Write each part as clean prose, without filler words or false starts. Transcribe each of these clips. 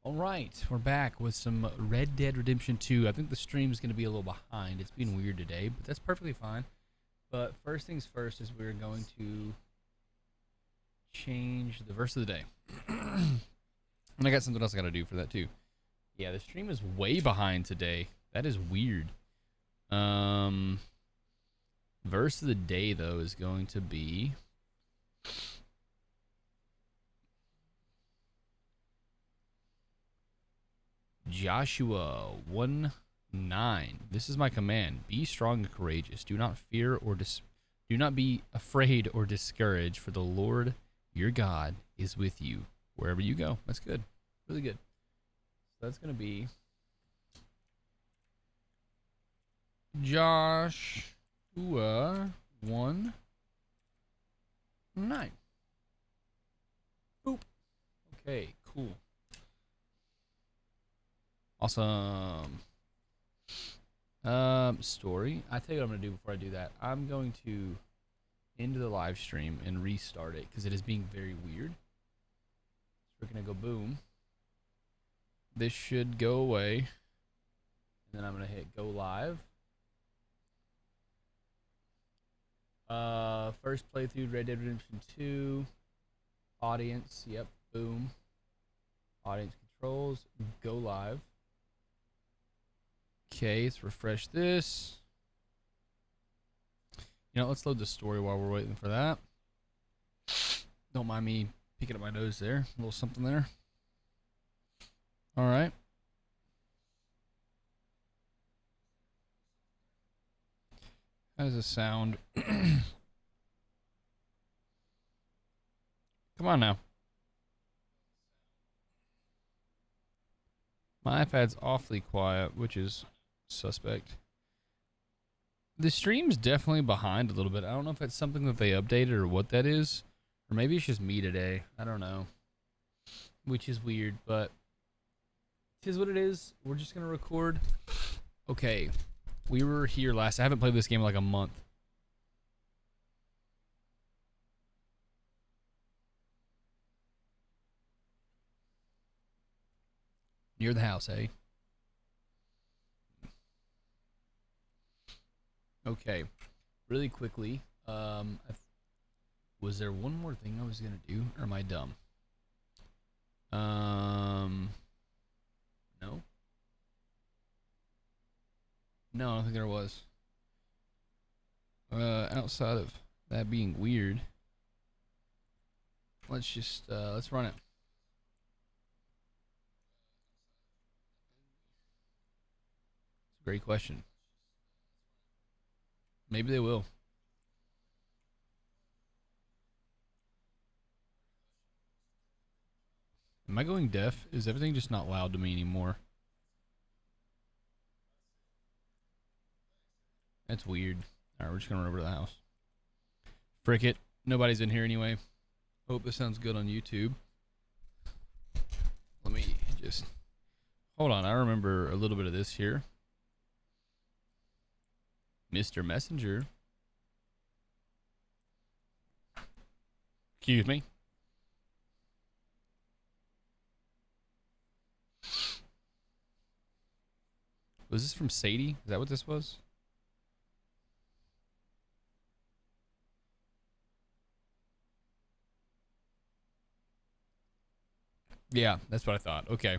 All right, we're back with some Red Dead Redemption 2. I think the stream's going to be a little behind. It's been weird today, but that's perfectly fine. But first things first is we're going to change the verse of the day. And I got something else I got to do for that too. Yeah, the stream is way behind today. That is weird. Verse of the day though is going to be Joshua 1:9. This is my command. Be strong and courageous. Do not fear or do not be afraid or discouraged, for the Lord your God is with you wherever you go. That's good. Really good. So that's going to be Joshua 1:9. Boop. Okay, cool. Awesome. Story. I tell you what I'm gonna do before I do that. I'm going to end the live stream and restart it because it is being very weird. So we're gonna go boom. This should go away. And then I'm gonna hit go live. First playthrough Red Dead Redemption 2. Audience, yep, boom. Audience controls, go live. Okay, let's refresh this. You know, let's load the story while we're waiting for that. Don't mind me picking up my nose there. A little something there. All right. How does this sound? Come on now. My iPad's awfully quiet, which is suspect. The stream's definitely behind a little bit. I don't know if it's something that they updated or what that is. Or maybe it's just me today. I don't know. Which is weird, but it is what it is. We're just going to record. Okay. We were here last. I haven't played this game in like a month. Near the house, eh? Okay. Really quickly. Was there one more thing I was going to do? Or am I dumb? No. No, I don't think there was. Outside of that being weird, let's just let's run it. It's a great question. Maybe they will. Am I going deaf? Is everything just not loud to me anymore? That's weird. All right, we're just gonna run over to the house. Frick it. Nobody's in here anyway. Hope this sounds good on YouTube. Let me just hold on. I remember a little bit of this here. Mr. Messenger. Excuse me. Was this from Sadie? Is that what this was? Yeah, that's what I thought. Okay.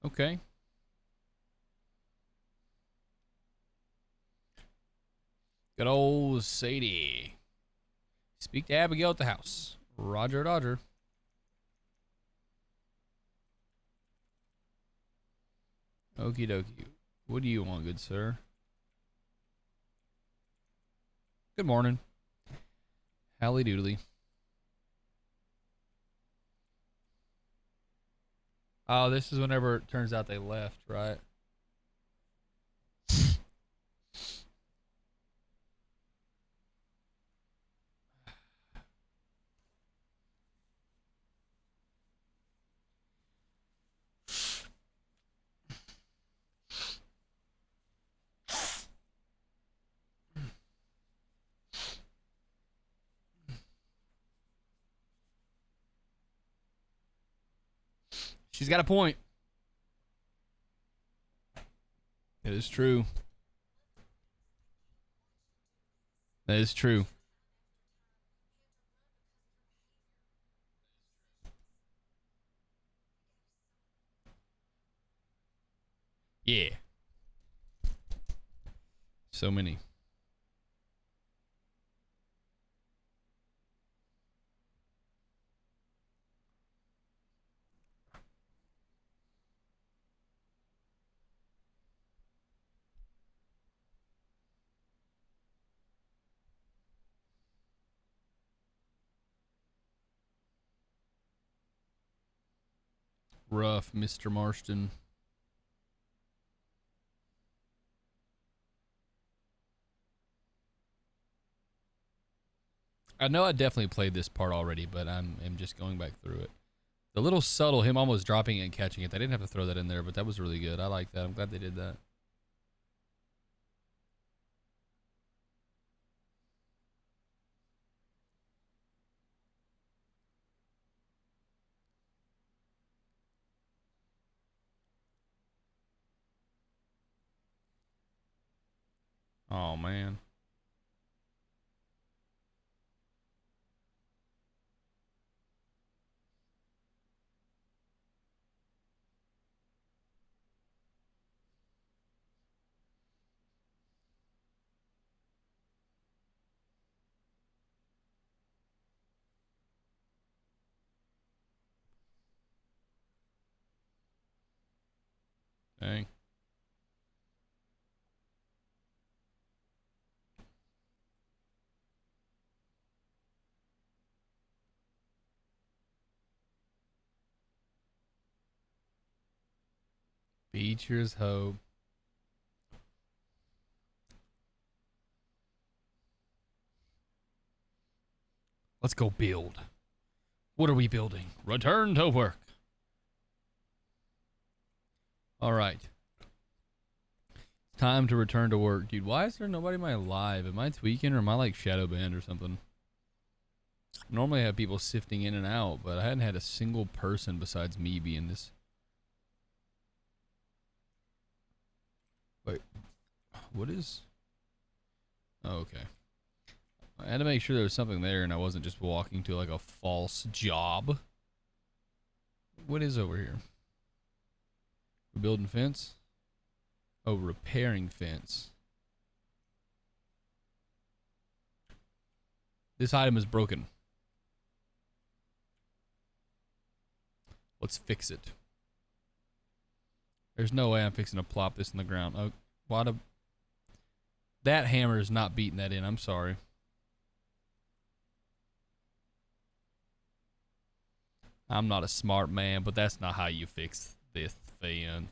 Okay. Good old Sadie. Speak to Abigail at the house. Roger, Dodger. Okie dokie. What do you want, good sir? Good morning. Howdy doodly. Oh, this is whenever it turns out they left, right? She's got a point. It is true. That is true. Yeah. So many. Rough, Mr. Marston. I know I definitely played this part already, but I'm just going back through it. The little subtle, him almost dropping it and catching it. They didn't have to throw that in there, but that was really good. I like that. I'm glad they did that. Oh, man. Dang. Beecher's Hope. Let's go build. What are we building? Return to work. All right. Time to return to work. Dude, why is there nobody in my live? Am I tweaking or am I like shadow banned or something? Normally I have people sifting in and out, but I hadn't had a single person besides me be in this. Wait. What is... Oh, okay. I had to make sure there was something there and I wasn't just walking to like a false job. What is over here? We're building fence? Oh, repairing fence. This item is broken. Let's fix it. There's no way I'm fixing to plop this in the ground. Oh, what a... That hammer is not beating that in. I'm sorry. I'm not a smart man, but that's not how you fix this fan.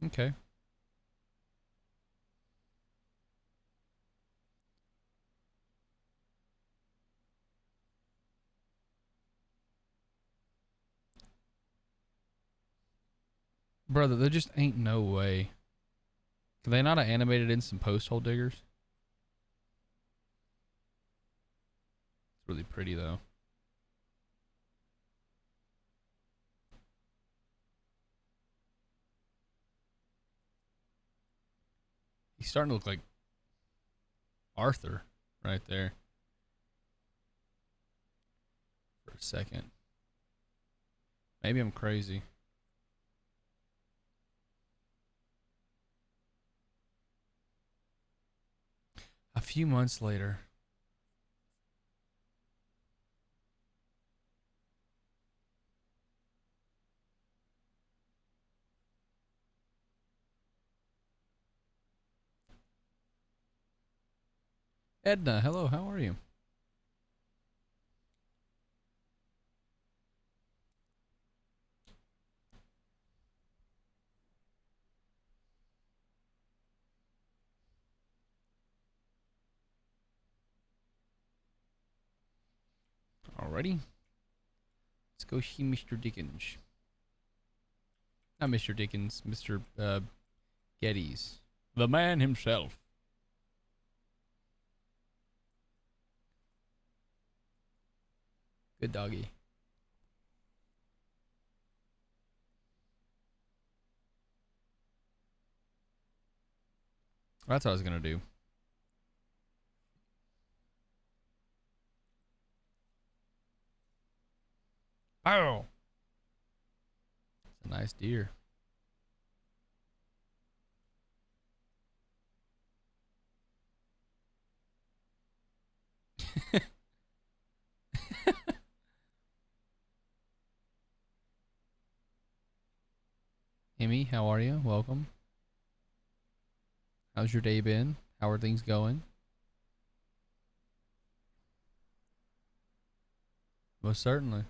Okay. Brother, there just ain't no way. Can they not have animated in some post hole diggers? It's really pretty though. He's starting to look like Arthur right there. For a second. Maybe I'm crazy. A few months later. Edna, hello, how are you? Alrighty. Let's go see Mr. Dickens. Not Mr. Dickens, Mr. Geddes. The man himself. Good doggy. That's what I was gonna do. Oh, it's a nice deer. Amy, how are you? Welcome. How's your day been? How are things going? Most certainly.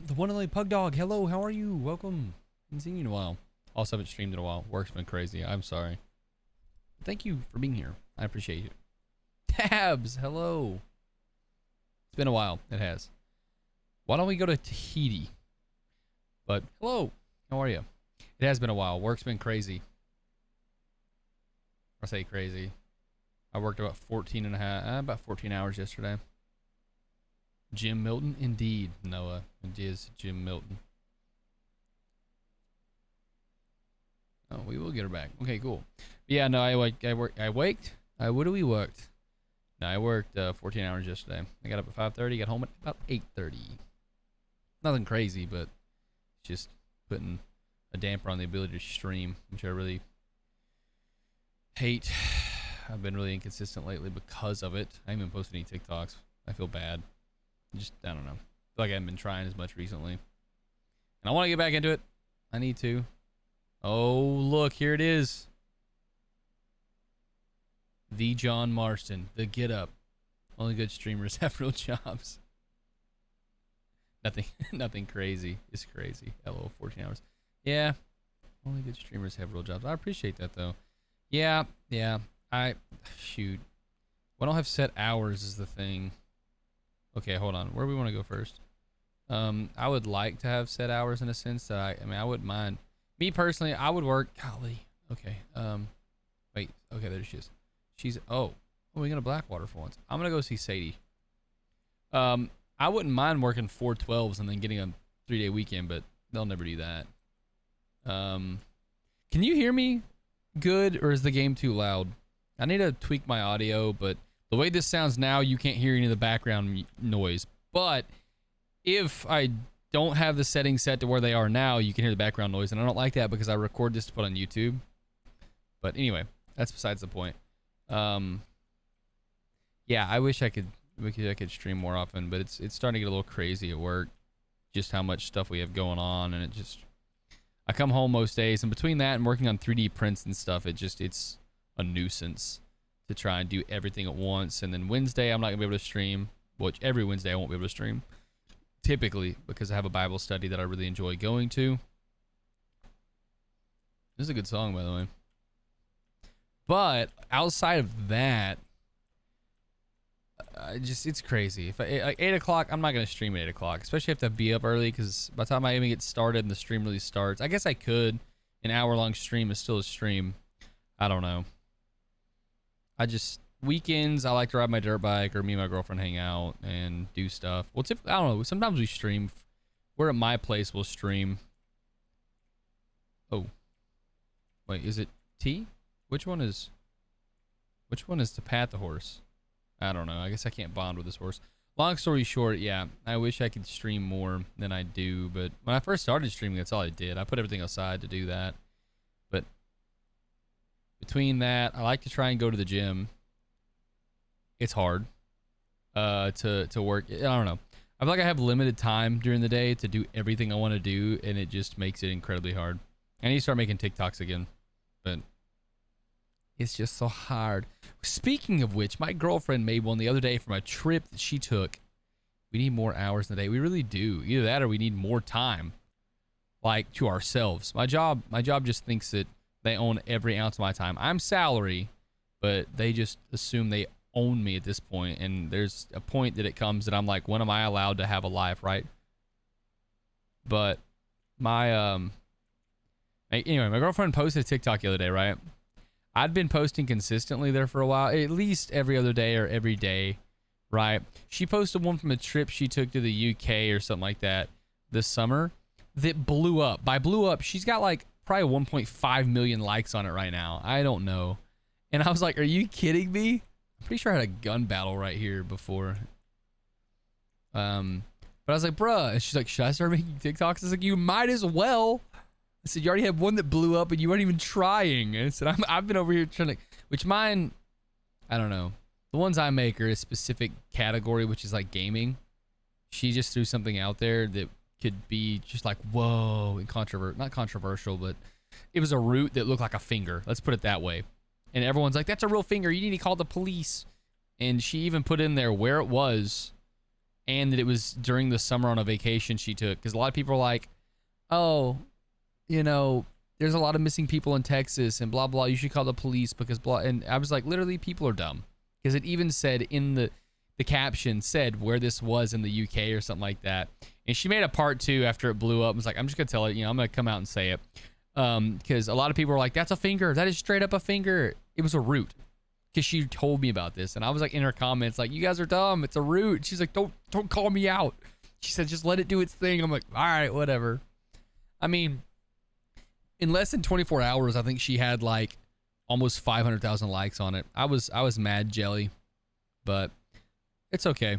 The one and only Pug Dog. Hello, how are you? Welcome. Haven't seen you in a while. Also haven't streamed in a while. Work's been crazy. I'm sorry. Thank you for being here. I appreciate you. Tabs, hello. It's been a while. It has. Why don't we go to Tahiti? But hello, how are you? It has been a while. Work's been crazy. I say crazy. I worked about 14 hours yesterday. Jim Milton, indeed, Noah. It is Jim Milton. Oh, we will get her back. Okay, cool. But yeah, no, I waked. What do we worked? No, I worked 14 hours yesterday. I got up at 5:30. Got home at about 8:30. Nothing crazy, but just putting a damper on the ability to stream, which I really hate. I've been really inconsistent lately because of it. I haven't posted any TikToks. I feel bad. Just, I don't know. I feel like I haven't been trying as much recently. And I want to get back into it. I need to. Oh, look, here it is. The John Marston, the Get Up. Only good streamers have real jobs. Nothing crazy. It's crazy. LO 14 hours. Yeah. Only good streamers have real jobs. I appreciate that though. Yeah. Shoot. I don't have set hours is the thing. Okay, hold on. Where do we want to go first? I would like to have set hours in a sense that I mean, I wouldn't mind. Me personally, I would work. Golly. Okay. Wait. Okay, there she is. We got a Blackwater for once. I'm gonna go see Sadie. I wouldn't mind working 4/12s and then getting a 3-day weekend, but they'll never do that. Can you hear me good, or is the game too loud? I need to tweak my audio, but the way this sounds now, you can't hear any of the background noise. But if I don't have the settings set to where they are now, you can hear the background noise, and I don't like that because I record this to put on YouTube. But anyway, that's besides the point. Yeah, I wish I could stream more often, but it's starting to get a little crazy at work. Just how much stuff we have going on, and I come home most days, and between that and working on 3D prints and stuff, it's a nuisance to try and do everything at once. And then Wednesday, I'm not gonna be able to stream, which every Wednesday I won't be able to stream, typically, because I have a Bible study that I really enjoy going to. This is a good song, by the way. But outside of that, it's crazy. If 8 o'clock, I'm not gonna stream at 8 o'clock, especially if I have to be up early, because by the time I even get started and the stream really starts, I guess I could. An hour-long stream is still a stream. I don't know. Weekends, I like to ride my dirt bike, or me and my girlfriend hang out and do stuff. Well, I don't know. Sometimes we stream. We're at my place, we'll stream. Oh. Wait, is it T? Which one is to pat the horse? I don't know. I guess I can't bond with this horse. Long story short, yeah, I wish I could stream more than I do, but when I first started streaming, that's all I did. I put everything aside to do that. But between that, I like to try and go to the gym. It's hard to work. I don't know. I feel like I have limited time during the day to do everything I want to do, and it just makes it incredibly hard. I need to start making TikToks again, but It's just so hard. Speaking of which, my girlfriend made one the other day from a trip that she took. We need more hours in the day. We really do. Either that or we need more time, like, to ourselves. My job just thinks that they own every ounce of my time. I'm salary, but they just assume they own me at this point. And there's a point that it comes that I'm like, when am I allowed to have a life, right? But my anyway, my girlfriend posted a TikTok the other day, right? I'd been posting consistently there for a while, at least every other day or every day, right? She posted one from a trip she took to the UK or something like that this summer that blew up. By blew up, she's got like probably 1.5 million likes on it right now. I don't know. And I was like, are you kidding me? I'm pretty sure I had a gun battle right here before. But I was like, bruh. And she's like, should I start making TikToks? I was like, you might as well. I said, you already had one that blew up and you weren't even trying. And I said, I've been over here trying to, which mine, I don't know. The ones I make are a specific category, which is like gaming. She just threw something out there that could be just like, whoa, and not controversial, but it was a root that looked like a finger. Let's put it that way. And everyone's like, that's a real finger. You need to call the police. And she even put in there where it was and that it was during the summer on a vacation she took. Because a lot of people are like, oh, you know, there's a lot of missing people in Texas and blah, blah. You should call the police because blah. And I was like, literally, people are dumb. Because it even said in the caption said where this was in the UK or something like that. And she made a part 2 after it blew up. I was like, I'm just going to tell it, I'm going to come out and say it. Because a lot of people were like, that's a finger. That is straight up a finger. It was a root. Because she told me about this. And I was like in her comments, like, you guys are dumb. It's a root. She's like, don't call me out. She said, just let it do its thing. I'm like, all right, whatever. I mean, in less than 24 hours, I think she had like almost 500,000 likes on it. I was mad jelly, but it's okay.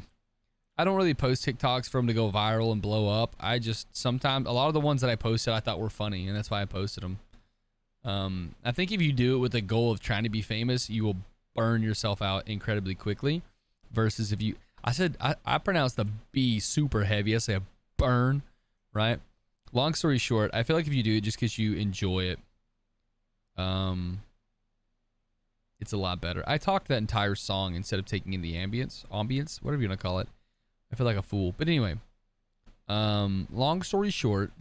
I don't really post TikToks for them to go viral and blow up. I just sometimes, a lot of the ones that I posted I thought were funny, and that's why I posted them. I think if you do it with the goal of trying to be famous, you will burn yourself out incredibly quickly. Versus if you, I pronounced the B super heavy. I say a burn, right? Long story short, I feel like if you do it just because you enjoy it, it's a lot better. I talked that entire song instead of taking in the ambience, whatever you want to call it. I feel like a fool. But anyway, long story short,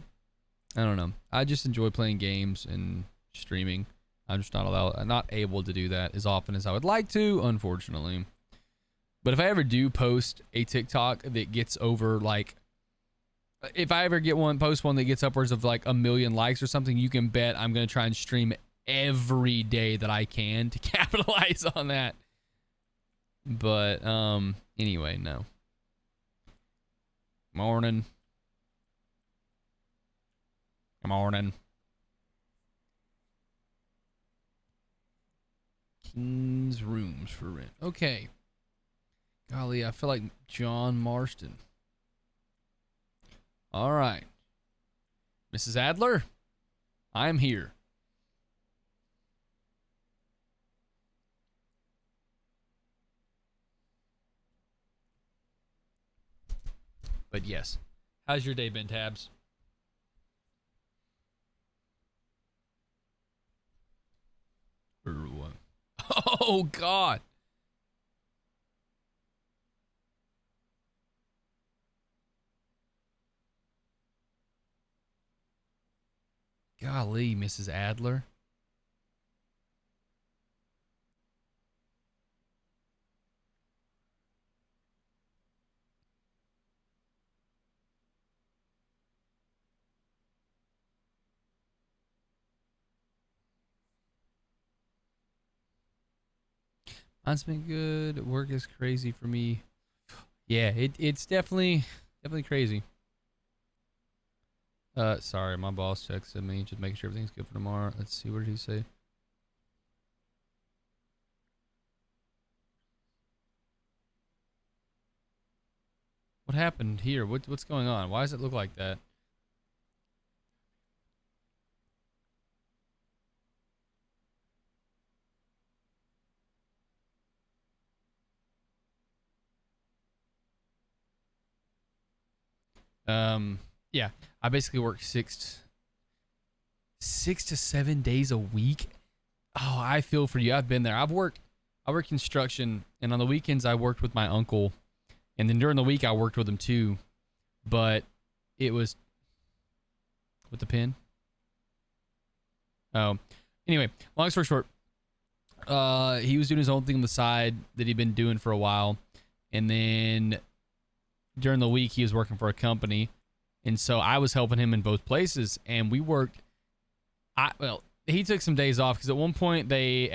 I don't know. I just enjoy playing games and streaming. I'm just not able to do that as often as I would like to, unfortunately. But if I ever do post a TikTok that gets over like, if I ever post one that gets upwards of like 1 million likes or something, you can bet I'm going to try and stream every day that I can to capitalize on that. But anyway, no. Morning. King's rooms for rent. Okay. Golly, I feel like John Marston. All right. Mrs. Adler, I'm here. But yes. How's your day been, Tabs? Or what? Oh, God. Golly, Mrs. Adler. Mine's been good. Work is crazy for me. Yeah, it's definitely crazy. Sorry, my boss texted me, just making sure everything's good for tomorrow. Let's see, what did he say? What happened here? What's going on? Why does it look like that? Yeah, I basically work 6 to 7 days a week. Oh, I feel for you. I've been there. I worked construction, and on the weekends I worked with my uncle, and then during the week I worked with him too. But it was with the pin. Oh, anyway, long story short, he was doing his own thing on the side that he'd been doing for a while, and then during the week he was working for a company, and so I was helping him in both places, and we worked. Well, he took some days off because at one point they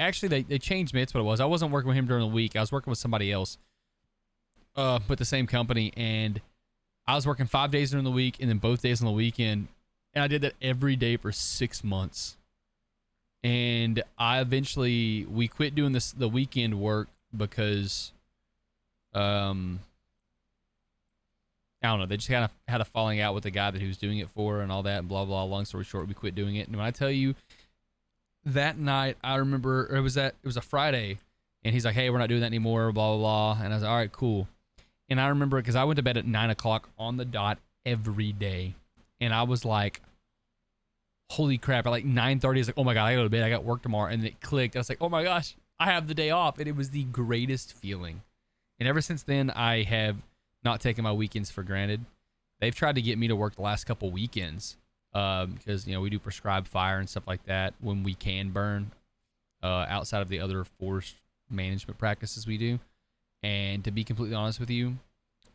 changed me. That's what it was. I wasn't working with him during the week. I was working with somebody else, with the same company, and I was working 5 days during the week and then both days on the weekend, and I did that every day for 6 months. And we quit doing the weekend work because I don't know, they just kind of had a falling out with the guy that he was doing it for and all that and blah blah. Long story short, we quit doing it. And when I tell you that night, I remember it was a Friday, and he's like, "Hey, we're not doing that anymore," blah blah blah. And I was like, "All right, cool." And I remember because I went to bed at 9 o'clock on the dot every day, and I was like, holy crap, at like 9:30, it's like, oh my god, I gotta go to bed, I got work tomorrow. And it clicked. I was like, oh my gosh, I have the day off. And it was the greatest feeling. And ever since then, I have not taken my weekends for granted. They've tried to get me to work the last couple weekends, because we do prescribed fire and stuff like that when we can burn, outside of the other forest management practices we do. And to be completely honest with you,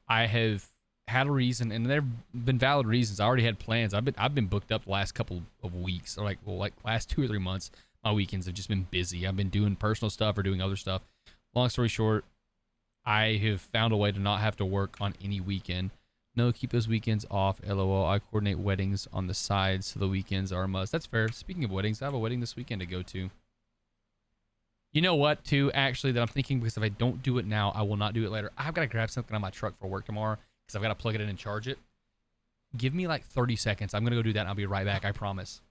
I have had a reason, and there have been valid reasons. I already had plans. I've been booked up the last couple of weeks, or like last 2 or 3 months. My weekends have just been busy. I've been doing personal stuff or doing other stuff. Long story short, I have found a way to not have to work on any weekend. No, keep those weekends off. LOL. I coordinate weddings on the side, so the weekends are a must. That's fair. Speaking of weddings, I have a wedding this weekend to go to. You know what, too, actually, that I'm thinking, because if I don't do it now, I will not do it later. I've got to grab something on my truck for work tomorrow, because I've got to plug it in and charge it. Give me like 30 seconds. I'm going to go do that, and I'll be right back. I promise.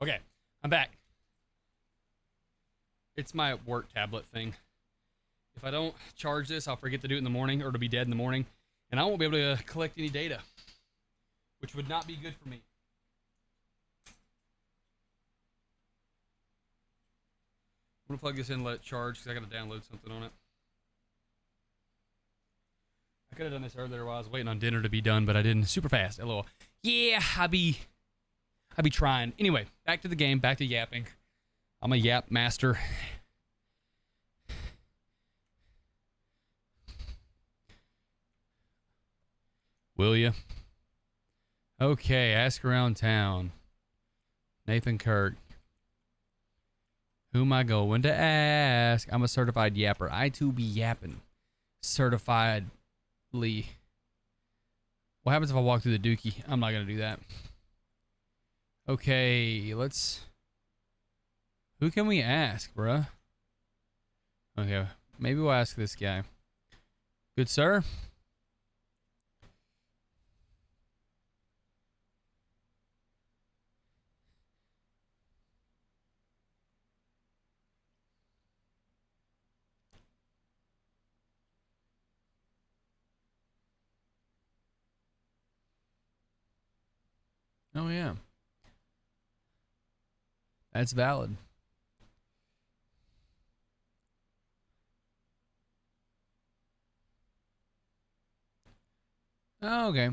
Okay, I'm back. It's my work tablet thing. If I don't charge this, I'll forget to do it in the morning, or it'll be dead in the morning, and I won't be able to collect any data, which would not be good for me. I'm gonna plug this in and let it charge, because I gotta download something on it. I could have done this earlier while I was waiting on dinner to be done, but I didn't. Super fast. LOL. Yeah, I be trying. Anyway, back to the game, back to yapping. I'm a yap master. Will you? Okay, ask around town. Nathan Kirk. Who am I going to ask? I'm a certified yapper. I too be yapping. Certifiedly. What happens if I walk through the dookie? I'm not going to do that. Okay, let's... Who can we ask, bruh? Okay, maybe we'll ask this guy. Good sir? Oh, yeah. That's valid. Oh, okay.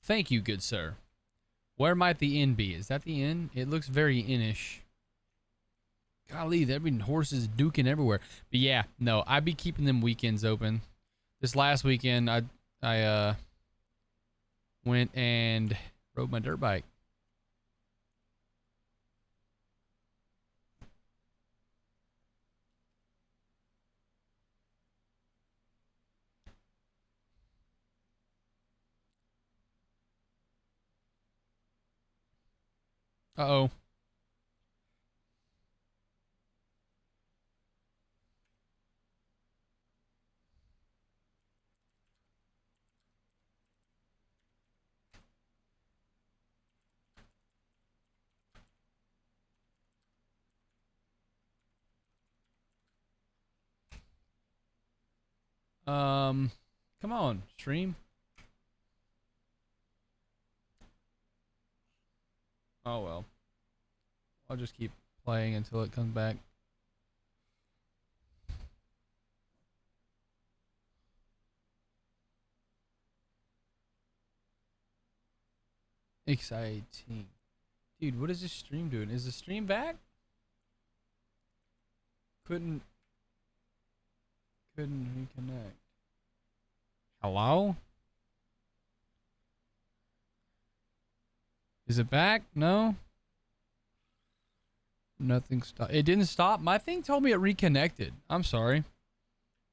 Thank you, good sir. Where might the inn be? Is that the inn? It looks very innish. Golly, there've been horses duking everywhere. But yeah, no, I'd be keeping them weekends open. This last weekend, I went and rode my dirt bike. Uh-oh. Come on, stream. Oh well. I'll just keep playing until it comes back. Exciting. Dude, what is this stream doing? Is the stream back? Couldn't reconnect. Hello? Is it back? No? Nothing stopped. It didn't stop. My thing told me it reconnected. I'm sorry.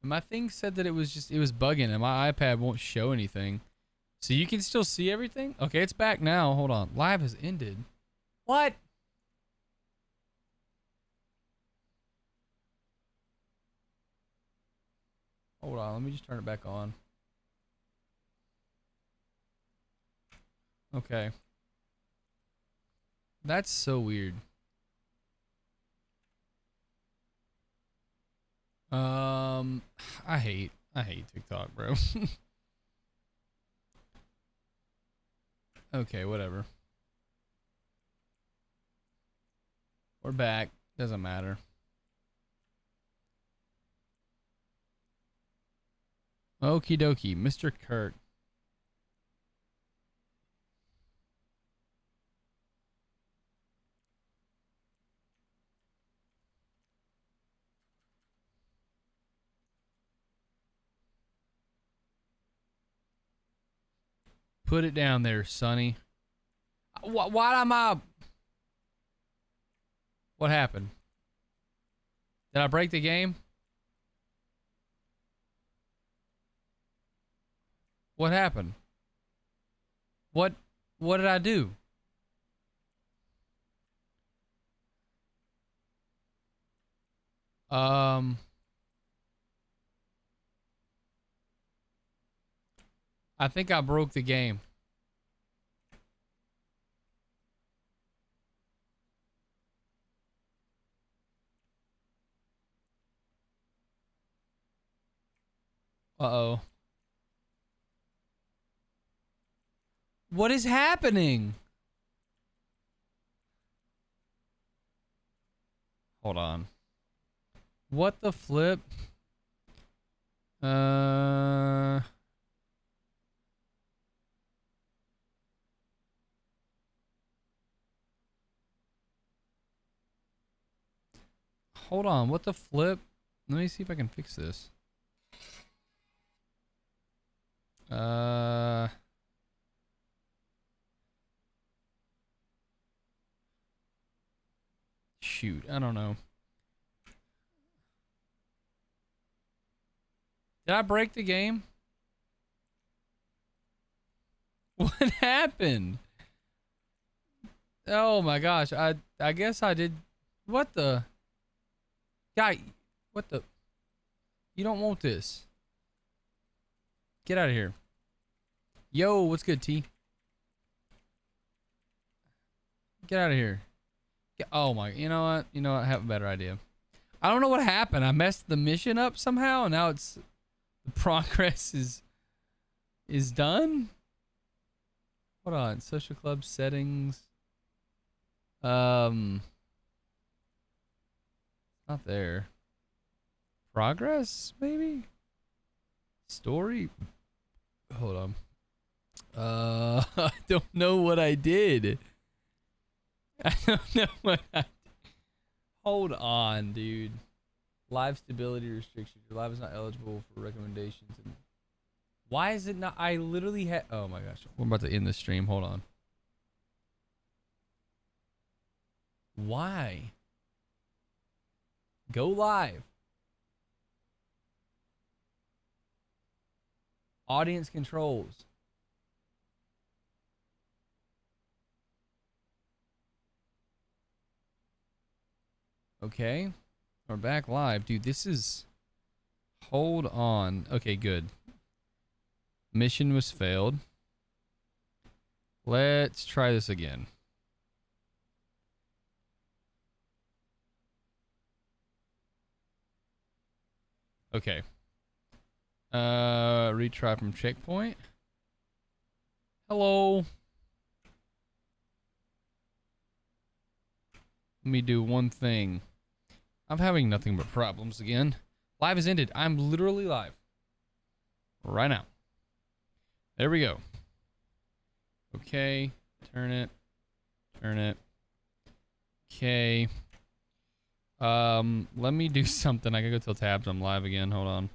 My thing said that it was bugging and my iPad won't show anything. So you can still see everything? Okay, it's back now. Hold on. Live has ended. What? Hold on. Let me just turn it back on. Okay. That's so weird. I hate TikTok, bro. Okay, whatever. We're back. Doesn't matter. Okie dokie, Mr. Kirk. Put it down there, Sonny. Why am I? What happened? Did I break the game? What happened? What did I do? Um, I think I broke the game. Uh-oh. What is happening? Hold on. What the flip? Uh, Hold on. What the flip? Let me see if I can fix this. Uh, Shoot. I don't know. Did I break the game? What happened? Oh my gosh. I guess I did. What the? Guy, what the? You don't want this. Get out of here. Yo, what's good, T? Get out of here. Oh my, you know what? You know what? I have a better idea. I don't know what happened. I messed the mission up somehow, and now it's the progress is done. Hold on, social club settings. Not there. Progress, maybe? Story? Hold on. I don't know what I did. I don't know what I did. Hold on, dude. Live stability restrictions. Your live is not eligible for recommendations. Why is it not? I literally had. Oh my gosh. We're about to end the stream. Hold on. Why? Go live. Audience controls. Okay. We're back live. Dude, this is... Hold on. Okay, good. Mission was failed. Let's try this again. Okay. Retry from checkpoint. Hello. Let me do one thing. I'm having nothing but problems again. Live has ended. I'm literally live. Right now. There we go. Okay. Turn it. Turn it. Okay. Let me do something. I gotta go tell Tabs I'm live again. Hold on.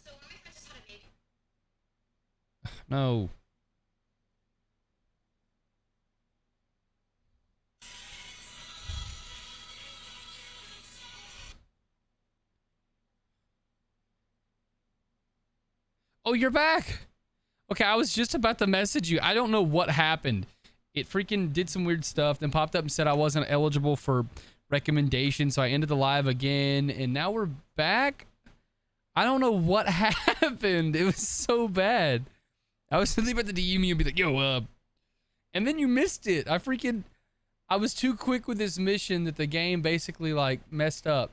So what if I just had a baby? No. Oh, you're back. Okay, I was just about to message you. I don't know what happened. It freaking did some weird stuff, then popped up and said I wasn't eligible for recommendation, so I ended the live again, and now we're back. I don't know what happened. It was so bad. I was suddenly about to DM you and be like, yo, and then you missed it. I was too quick with this mission that the game basically, like, messed up.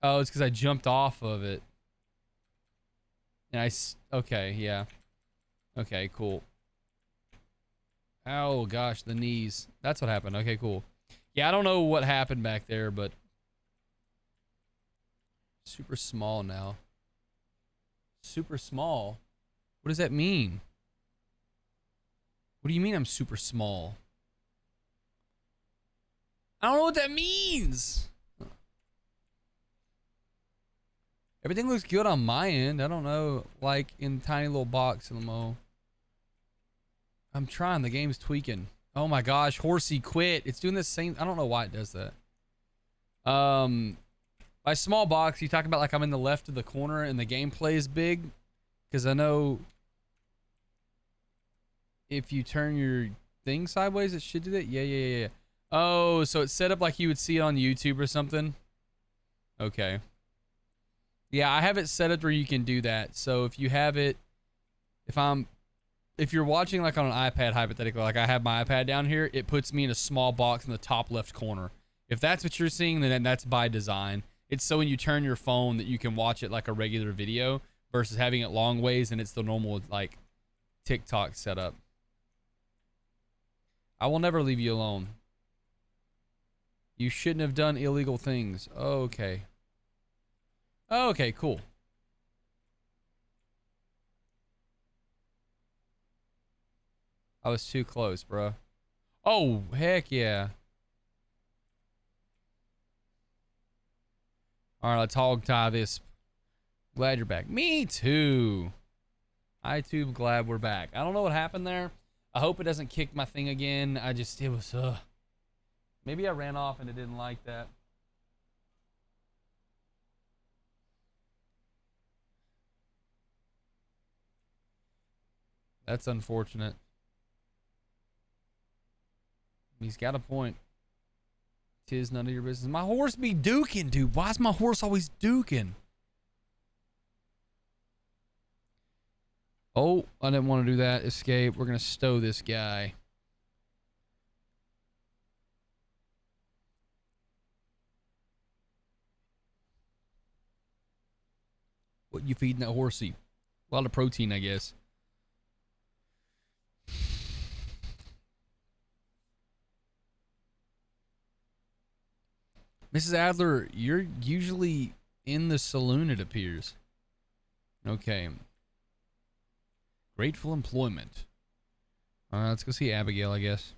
Oh, it's because I jumped off of it. And okay, yeah. Okay, cool. Oh, gosh, the knees. That's what happened. Okay, cool. Yeah, I don't know what happened back there, but... Super small now. Super small? What does that mean? What do you mean I'm super small? I don't know what that means! Everything looks good on my end. I don't know, like in tiny little box in the mo. I'm trying. The game's tweaking. Oh my gosh, Horsey quit. It's doing the same. I don't know why it does that. By small box, you talk about like I'm in the left of the corner and the gameplay is big, because I know if you turn your thing sideways, it should do that. Yeah. Oh, so it's set up like you would see it on YouTube or something. Okay. Yeah, I have it set up where you can do that. So if you have it, if you're watching like on an iPad, hypothetically, like I have my iPad down here, it puts me in a small box in the top left corner. If that's what you're seeing, then that's by design. It's so when you turn your phone that you can watch it like a regular video versus having it long ways and it's the normal like TikTok setup. I will never leave you alone. You shouldn't have done illegal things. Okay. Okay, cool. I was too close, bro. Oh, heck yeah. All right, let's hog tie this. Glad you're back. Me too. I too am glad we're back. I don't know what happened there. I hope it doesn't kick my thing again. It was, maybe I ran off and it didn't like that. That's unfortunate. He's got a point. 'Tis none of your business. My horse be duking, dude. Why is my horse always duking? Oh, I didn't want to do that. Escape. We're going to stow this guy. What you feeding that horsey? A lot of protein, I guess. Mrs. Adler, you're usually in the saloon, it appears. Okay. Grateful employment. Let's go see Abigail, I guess.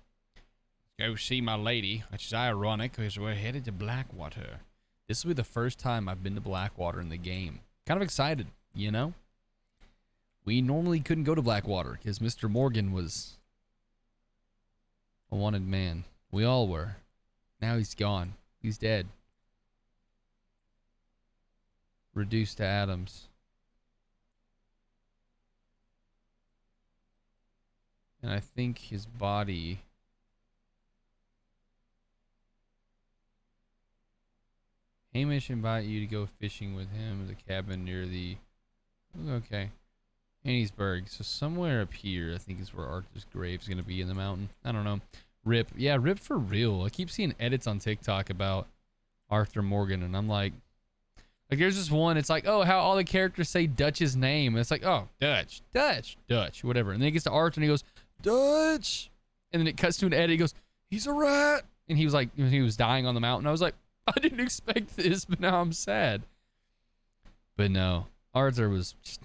Go see my lady, which is ironic because we're headed to Blackwater. This will be the first time I've been to Blackwater in the game. Kind of excited, you know? We normally couldn't go to Blackwater because Mr. Morgan was a wanted man. We all were. Now he's gone. He's dead. Reduced to atoms. And I think his body... Hamish invite you to go fishing with him at the cabin near the... Okay. Anniesburg. So somewhere up here, I think is where Arthur's grave's going to be in the mountain. I don't know. Rip. Yeah, rip for real. I keep seeing edits on TikTok about Arthur Morgan, and I'm like there's this one, it's like, oh, how all the characters say Dutch's name. And it's like, oh, Dutch, whatever. And then it gets to Arthur, and he goes, Dutch. And then it cuts to an edit, he goes, he's a rat. And he was like, he was dying on the mountain. I was like, I didn't expect this, but now I'm sad. But no, Arthur was just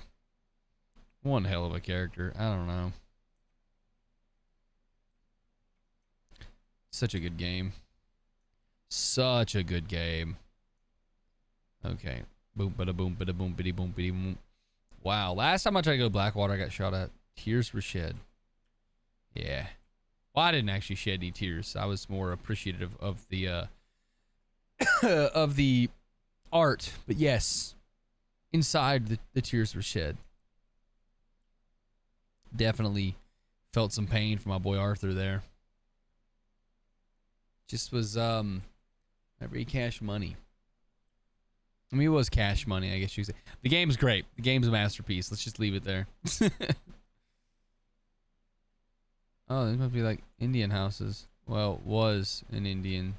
one hell of a character. I don't know. Such a good game. Such a good game. Okay. Boom, bada boom, bada boom, biddy boom, biddy boom. Wow. Last time I tried to go Blackwater, I got shot at. Tears were shed. Yeah. Well, I didn't actually shed any tears. I was more appreciative of the of the art. But yes, inside the tears were shed. Definitely felt some pain for my boy Arthur there. Just was every cash money. I mean, it was cash money, I guess you could say. The game's great. The game's a masterpiece. Let's just leave it there. Oh, this must be like Indian houses. Well, it was an Indian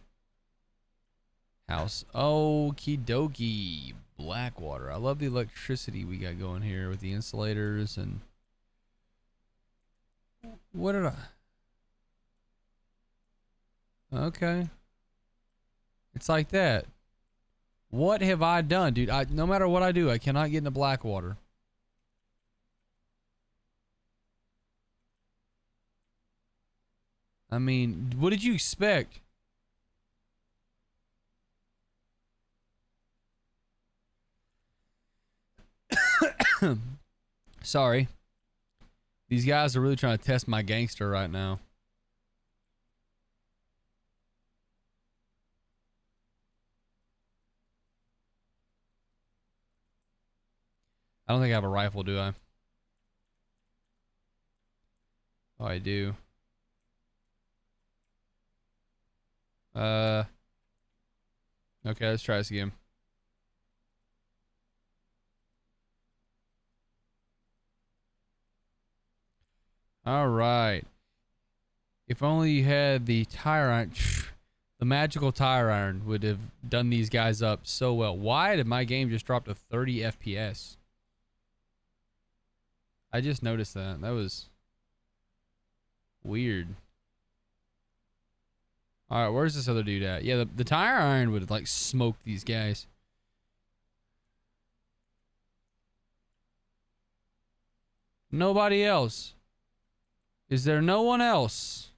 house. Okie dokie. Blackwater. I love the electricity we got going here with the insulators and... What did I... Okay. It's like that. What have I done, dude? No matter what I do, I cannot get into Blackwater. I mean, what did you expect? Sorry. These guys are really trying to test my gangster right now. I don't think I have a rifle, do I? Oh, I do. Okay, let's try this again. All right. If only you had the tire iron. The magical tire iron would have done these guys up so well. Why did my game just drop to 30 FPS? I just noticed that. That was weird. All right, where's this other dude at? Yeah, the tire iron would like smoke these guys. Nobody else. Is there no one else?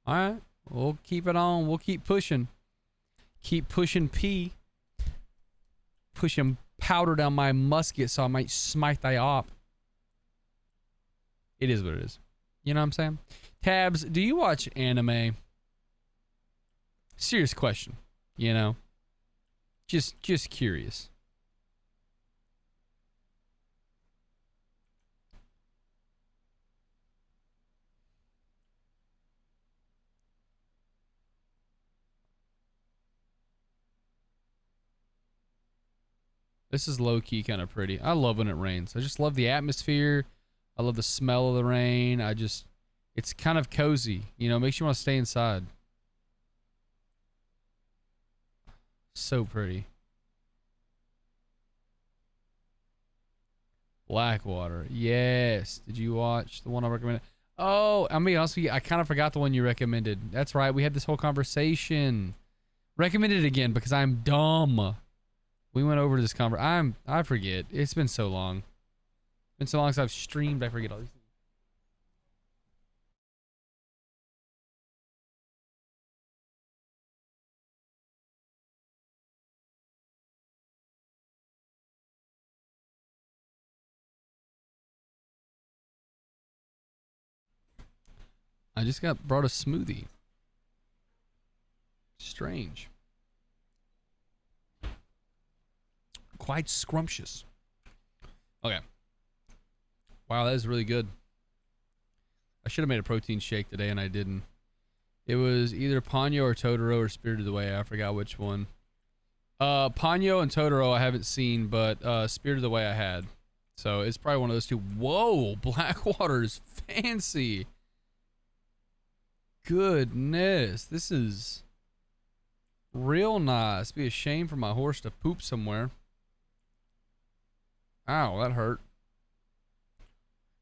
All right, we'll keep it on. We'll keep pushing. Keep pushing P. Pushing powder down my musket so I might smite thy op. It is what it is. You know what I'm saying? Tabs, do you watch anime? Serious question. You know? Just curious. This is low-key kind of pretty. I love when it rains. I just love the atmosphere. I love the smell of the rain. It's kind of cozy. You know, it makes you want to stay inside. So pretty. Blackwater. Yes. Did you watch the one I recommended? Oh, I mean, honestly, I kind of forgot the one you recommended. That's right. We had this whole conversation. Recommend it again because I'm dumb. We went over this I forget. It's been so long. It's been so long since I've streamed. I forget all these things. I just got brought a smoothie. Strange. Quite scrumptious. Okay. Wow, that is really good. should have made a protein shake today and I didn't. It was either Ponyo or Totoro or Spirited Away. I forgot which one. Ponyo and Totoro I haven't seen, but Spirited Away I had. So it's probably one of those two. Whoa, Blackwater's fancy. Goodness, this is real nice. It'd be a shame for my horse to poop somewhere. Ow, that hurt.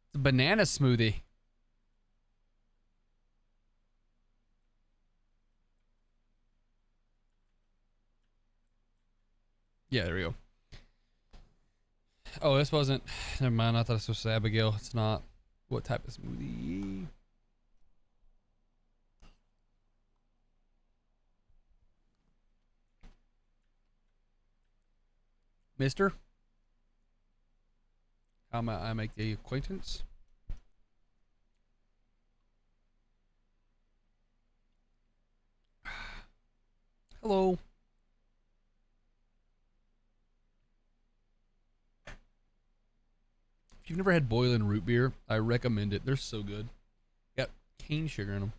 It's a banana smoothie. Yeah, there we go. Oh, this wasn't. Never mind. I thought this was Abigail. It's not. What type of smoothie? Mister? How might I make the acquaintance? Hello. If you've never had Boylan root beer, I recommend it. They're so good. Got cane sugar in them.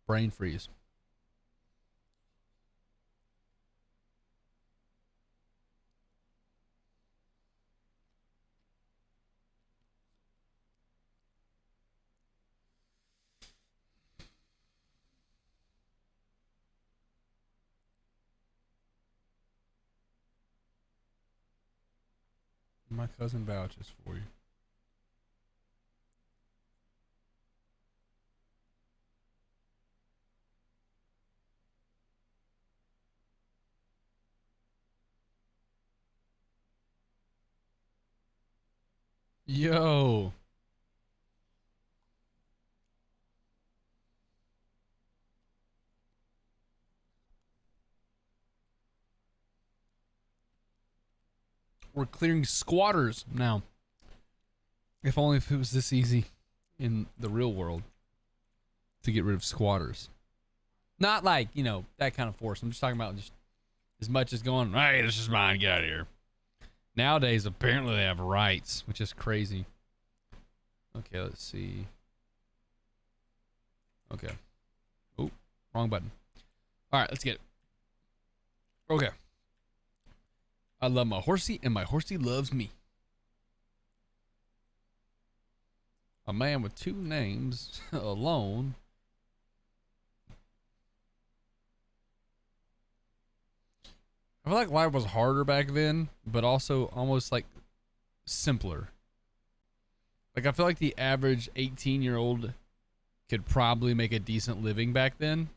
Brain freeze. My cousin vouches for you. Yo. We're clearing squatters now. If only if it was this easy in the real world to get rid of squatters. Not like, you know, that kind of force. I'm just talking about just as much as going, hey, this is mine, get out of here. Nowadays, apparently they have rights, which is crazy. Okay, let's see. Okay. Oh, wrong button. All right, let's get it. Okay. I love my horsey, and my horsey loves me. A man with two names alone. I feel like life was harder back then, but also almost like simpler. Like, I feel like the average 18-year-old could probably make a decent living back then,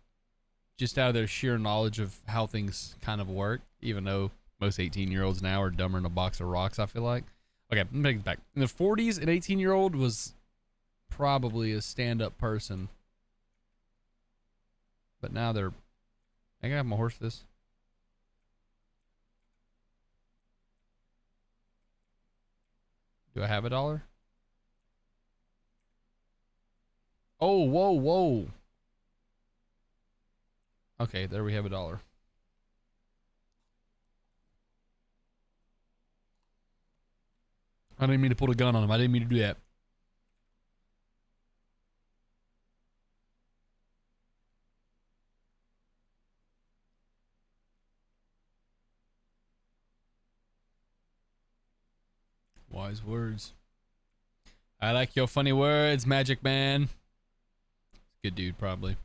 just out of their sheer knowledge of how things kind of work, even though most 18-year-olds now are dumber than a box of rocks, I feel like. Okay, let me take it back. In the 40s, an 18-year-old was probably a stand-up person. But now they're... I can have my horse this. Do I have $1? Oh, whoa, whoa. Okay, there we have $1. I didn't mean to pull a gun on him. I didn't mean to do that. Wise words. I like your funny words, Magic Man. Good dude, probably.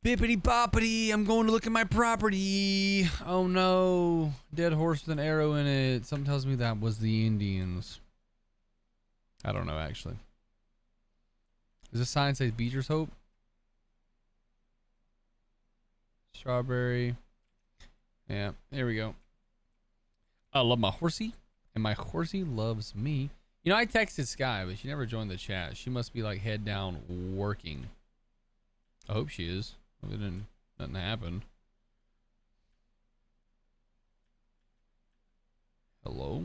Bippity boppity, I'm going to look at my property. Oh no. Dead horse with an arrow in it. Something tells me that was the Indians. I don't know, actually. Does this sign say Beecher's Hope? Strawberry. Yeah, there we go. I love my horsey, and my horsey loves me. You know, I texted Sky, but she never joined the chat. She must be like head down working. I hope she is. It didn't, nothing happened. Hello?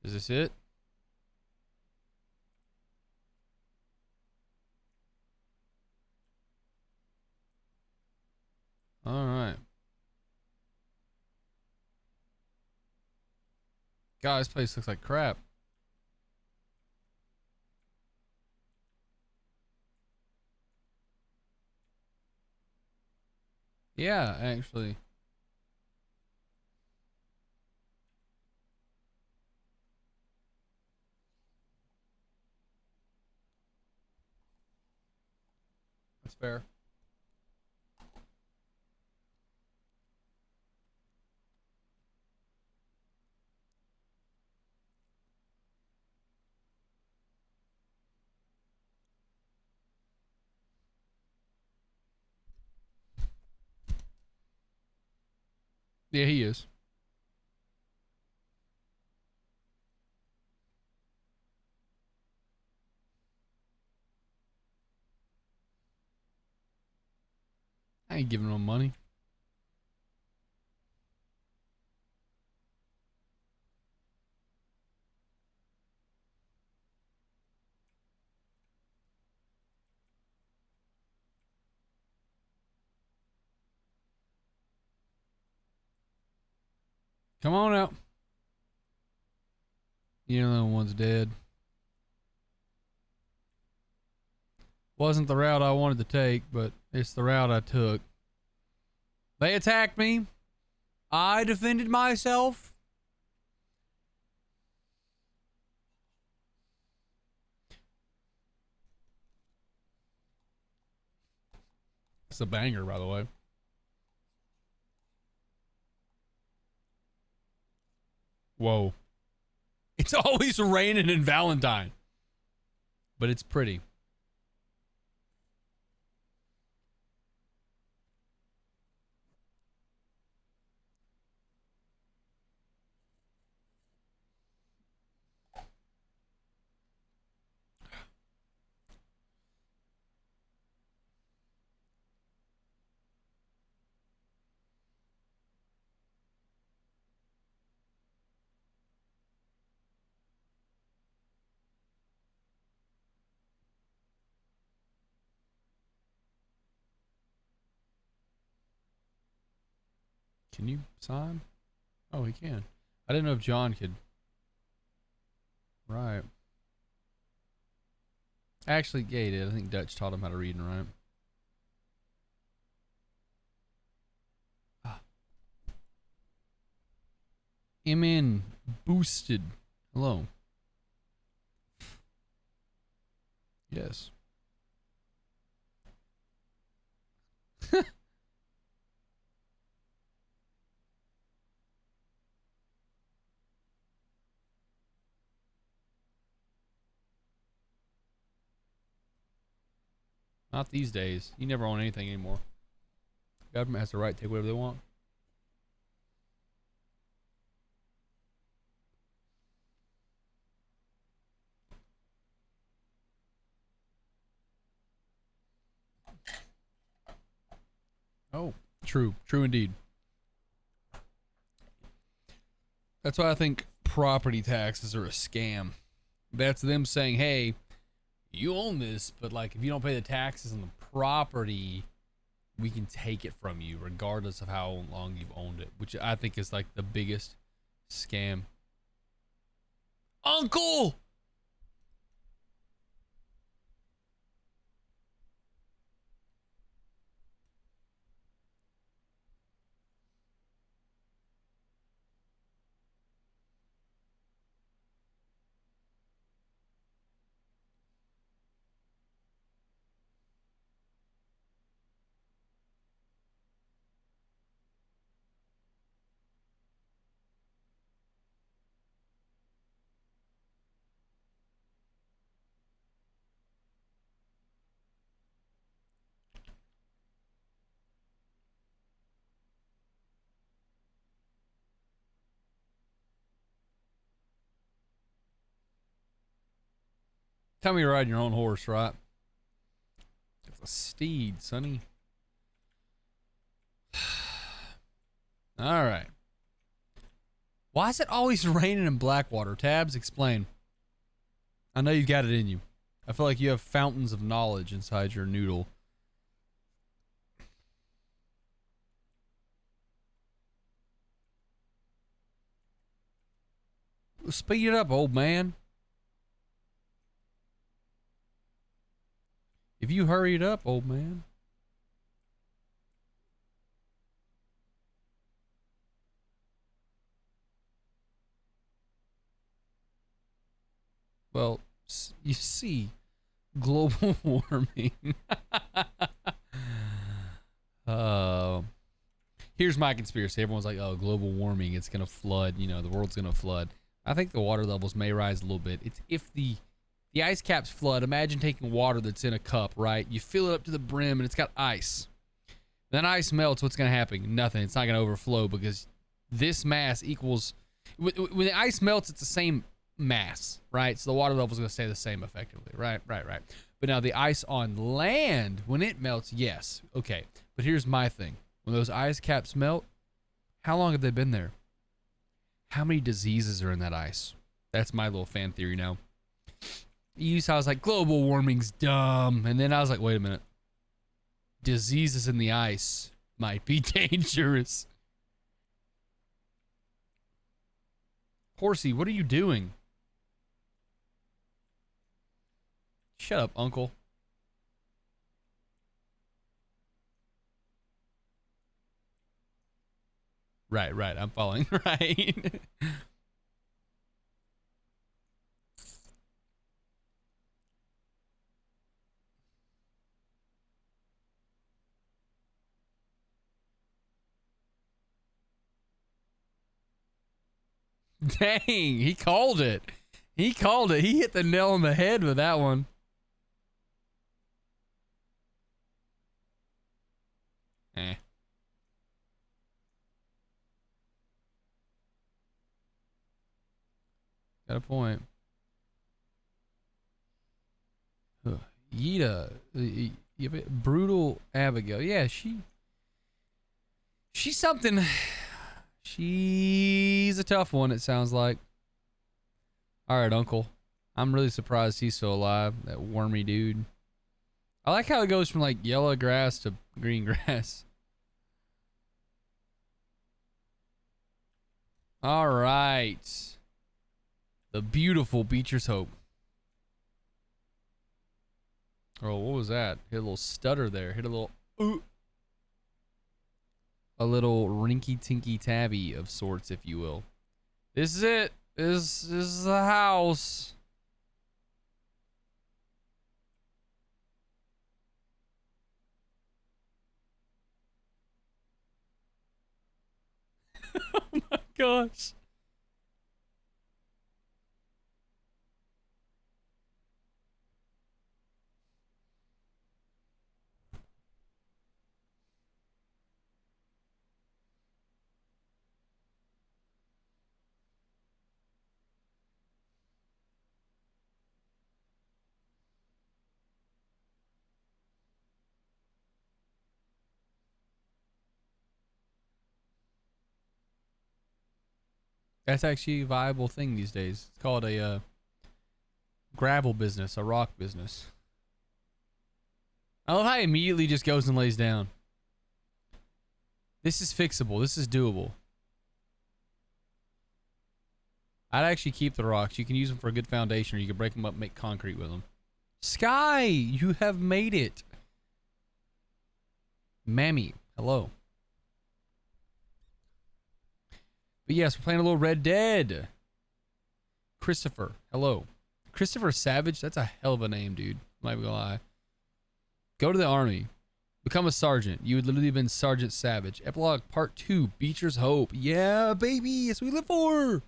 Is this it? All right. God, this place looks like crap. Yeah, actually. That's fair. Yeah, he is. I ain't giving him money. Come on out. You know, the one's dead. Wasn't the route I wanted to take, but it's the route I took. They attacked me. I defended myself. It's a banger, by the way. Whoa. It's always raining in Valentine, but it's pretty. Can you sign? Oh, he can. I didn't know if John could. Right. Actually, yeah, he did. I think Dutch taught him how to read and write. Ah. MN boosted. Hello. Yes. Not these days. You never own anything anymore. Government has the right to take whatever they want. Oh, true. True indeed. That's why I think property taxes are a scam. That's them saying, hey, you own this, but like if you don't pay the taxes on the property, we can take it from you regardless of how long you've owned it, which I think is like the biggest scam. Uncle! Tell me you're riding your own horse, right? It's a steed, sonny. All right. Why is it always raining in Blackwater? Tabs, explain. I know you've got it in you. I feel like you have fountains of knowledge inside your noodle. Speed it up, old man. If you hurry it up, old man. Well, you see, global warming. Here's my conspiracy. Everyone's like, oh, global warming, it's going to flood. You know, the world's going to flood. I think the water levels may rise a little bit. It's if the ice caps flood. Imagine taking water that's in a cup, right? You fill it up to the brim and it's got ice. Then ice melts. What's going to happen? Nothing. It's not going to overflow because this mass equals... When the ice melts, it's the same mass, right? So the water level is going to stay the same effectively. Right. But now the ice on land, when it melts, yes. Okay. But here's my thing. When those ice caps melt, how long have they been there? How many diseases are in that ice? That's my little fan theory now. I was like, global warming's dumb. And then I was like, wait a minute. Diseases in the ice might be dangerous. Horsey, what are you doing? Shut up, uncle. Right. I'm following. Right. Dang, he called it. He called it. He hit the nail on the head with that one. Got a point. Yida, brutal Abigail. Yeah, she's something. She's a tough one, it sounds like. All right, uncle. I'm really surprised he's still alive, that wormy dude. I like how it goes from like yellow grass to green grass. All right. The beautiful Beecher's Hope. Oh, what was that? Hit a little stutter there. Hit a little... A little rinky-tinky tabby of sorts, if you will. This is it. This is the house. Oh my gosh. That's actually a viable thing these days. It's called a gravel business, a rock business. I love how he immediately just goes and lays down. This is fixable. This is doable. I'd actually keep the rocks. You can use them for a good foundation, or you can break them up and make concrete with them. Sky, you have made it. Mammy, hello. But yes, we're playing a little Red Dead. Christopher, hello. Christopher Savage, that's a hell of a name, dude. I'm not even gonna lie. Go to the army. Become a sergeant. You would literally have been Sergeant Savage. Epilogue Part 2, Beecher's Hope. Yeah, baby, that's what we live for.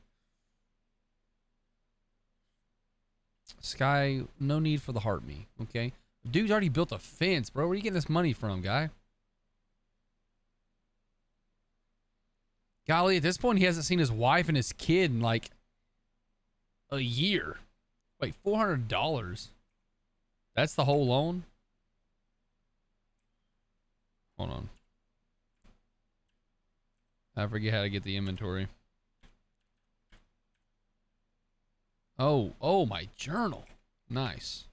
Sky, no need for the heart me, okay? Dude's already built a fence, bro. Where are you getting this money from, guy? Golly, at this point, he hasn't seen his wife and his kid in like a year. Wait, $400? That's the whole loan? Hold on. I forget how to get the inventory. Oh, my journal. Nice.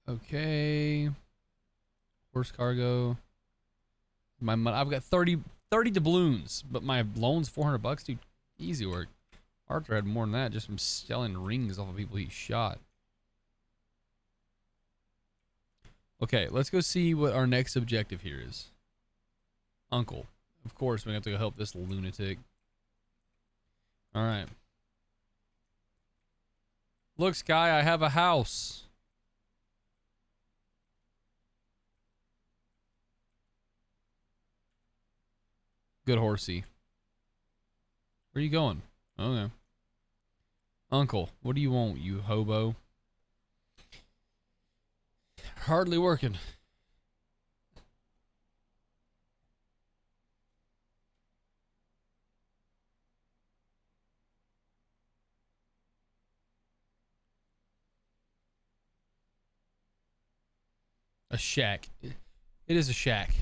Okay. Horse cargo. I've got 30 doubloons, but my loan's $400, dude. Easy work. Arthur had more than that just from selling rings off of people he shot. Okay, let's go see what our next objective here is. Uncle. Of course, we have to go help this lunatic. All right. Look, Sky, I have a house. Good horsey. Where are you going? Okay. Uncle, what do you want, you hobo? Hardly working. A shack. It is a shack.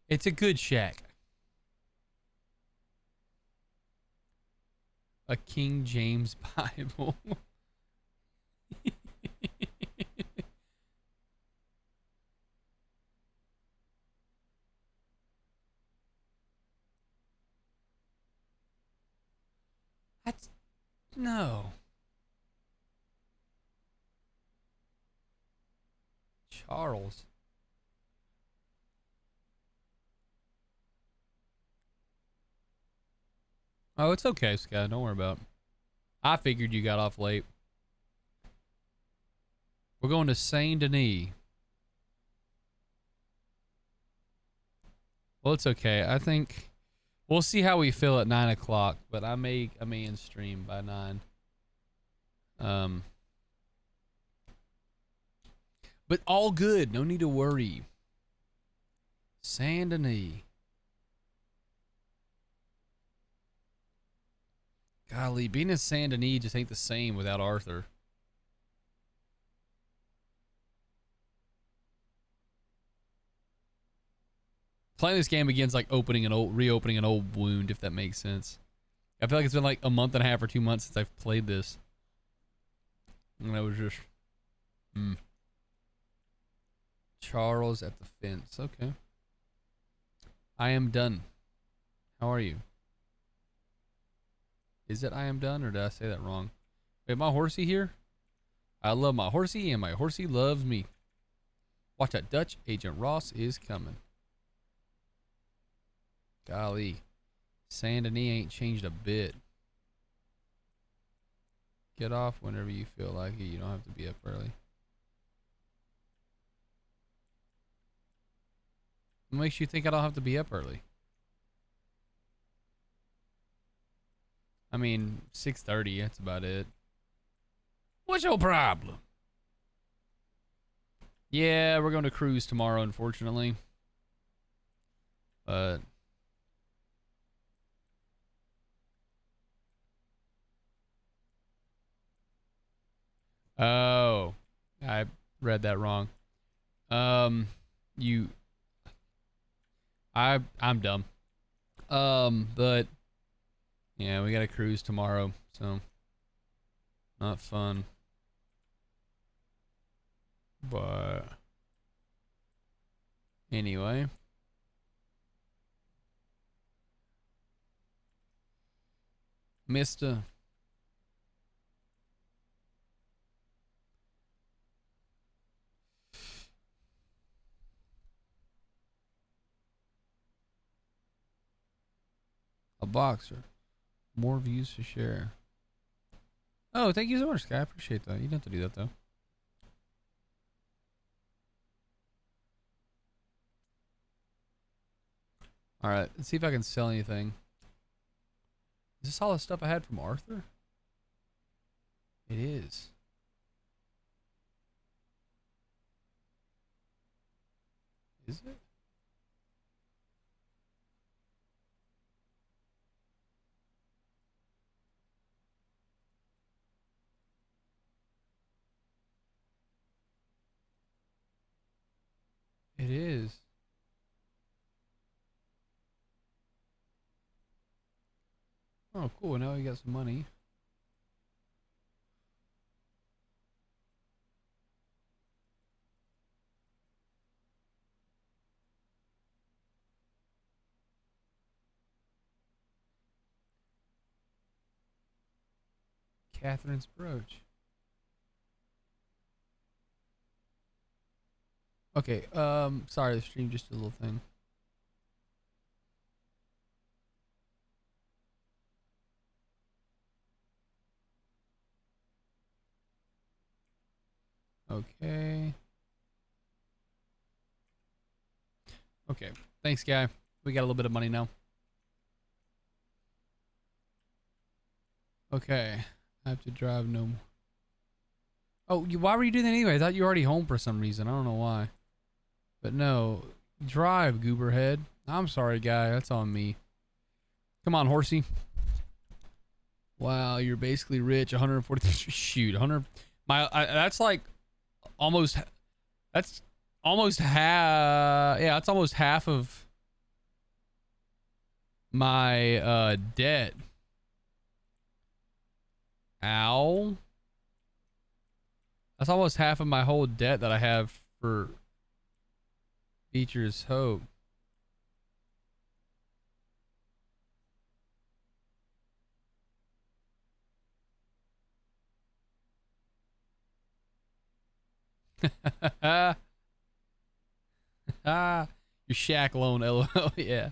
It's a good shack. A King James Bible. That's no. Charles. Oh, it's okay, Sky. Don't worry about it. I figured you got off late. We're going to Saint Denis. Well, it's okay. I think we'll see how we feel at 9 o'clock, but I may end stream by 9. But all good. No need to worry. Saint Denis. Golly, being in Saint Denis just ain't the same without Arthur. Playing this game again's like reopening an old wound, if that makes sense. I feel like it's been like a month and a half or 2 months since I've played this. And I was just... Charles at the fence. Okay. I am done. How are you? Is it I am done, or did I say that wrong? Wait, my horsey here? I love my horsey, and my horsey loves me. Watch that, Dutch. Agent Ross is coming. Golly. Saint Denis ain't changed a bit. Get off whenever you feel like it. You don't have to be up early. What makes you think I don't have to be up early? I mean, 6:30, that's about it. What's your problem? Yeah, we're going to cruise tomorrow, unfortunately. But... Oh, I read that wrong. I'm dumb. But yeah, we got a cruise tomorrow, so not fun. But anyway, Mister. A boxer. More views to share. Oh, thank you so much, Sky. I appreciate that. You don't have to do that, though. Alright, let's see if I can sell anything. Is this all the stuff I had from Arthur? It is. Is it? is. Oh, cool. Now we got some money. Catherine's brooch. Okay, sorry, the stream just a little thing. Okay. Okay. Thanks, guy. We got a little bit of money now. Okay. I have to drive no more. Oh, why were you doing that anyway? I thought you were already home for some reason. I don't know why. But no. Drive, gooberhead. I'm sorry, guy. That's on me. Come on, horsey. Wow, you're basically rich. 140. Shoot, 100. That's like almost. That's almost half. Yeah, that's almost half of my debt. Ow. That's almost half of my whole debt that I have for Beecher's Hope. Your shack loan, LOL. Yeah.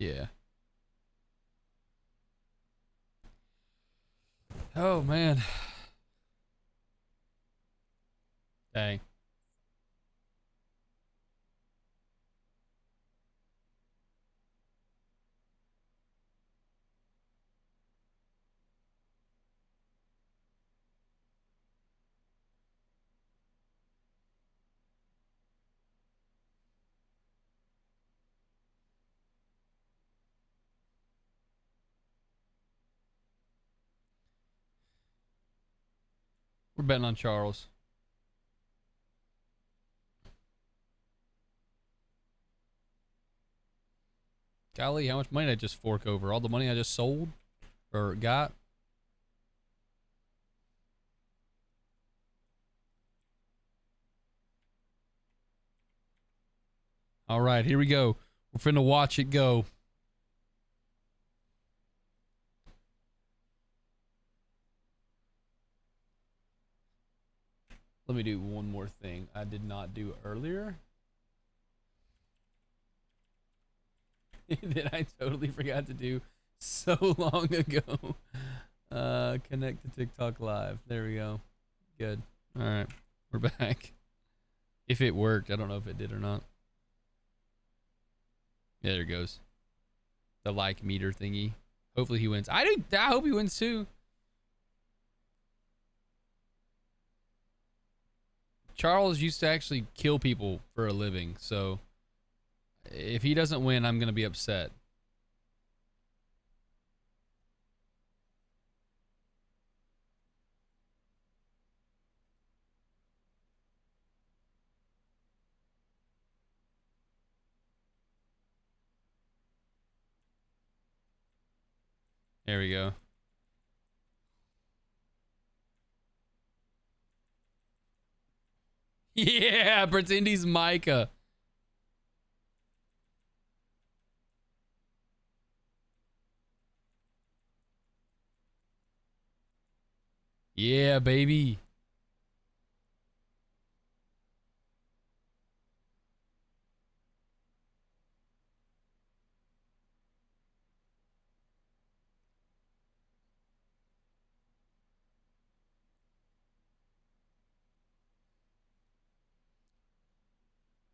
Yeah. Oh, man. Dang. We're betting on Charles. Golly, how much money did I just fork over? All the money I just sold or got? All right, here we go. We're finna watch it go. Let me do one more thing I did not do earlier. That I totally forgot to do so long ago. Connect to TikTok live. There we go. Good. All right, we're back. If it worked, I don't know if it did or not. Yeah, there it goes. The like meter thingy. Hopefully he wins. I hope he wins too. Charles used to actually kill people for a living, so if he doesn't win, I'm gonna be upset. There we go. Yeah, pretend he's Micah. Yeah, baby.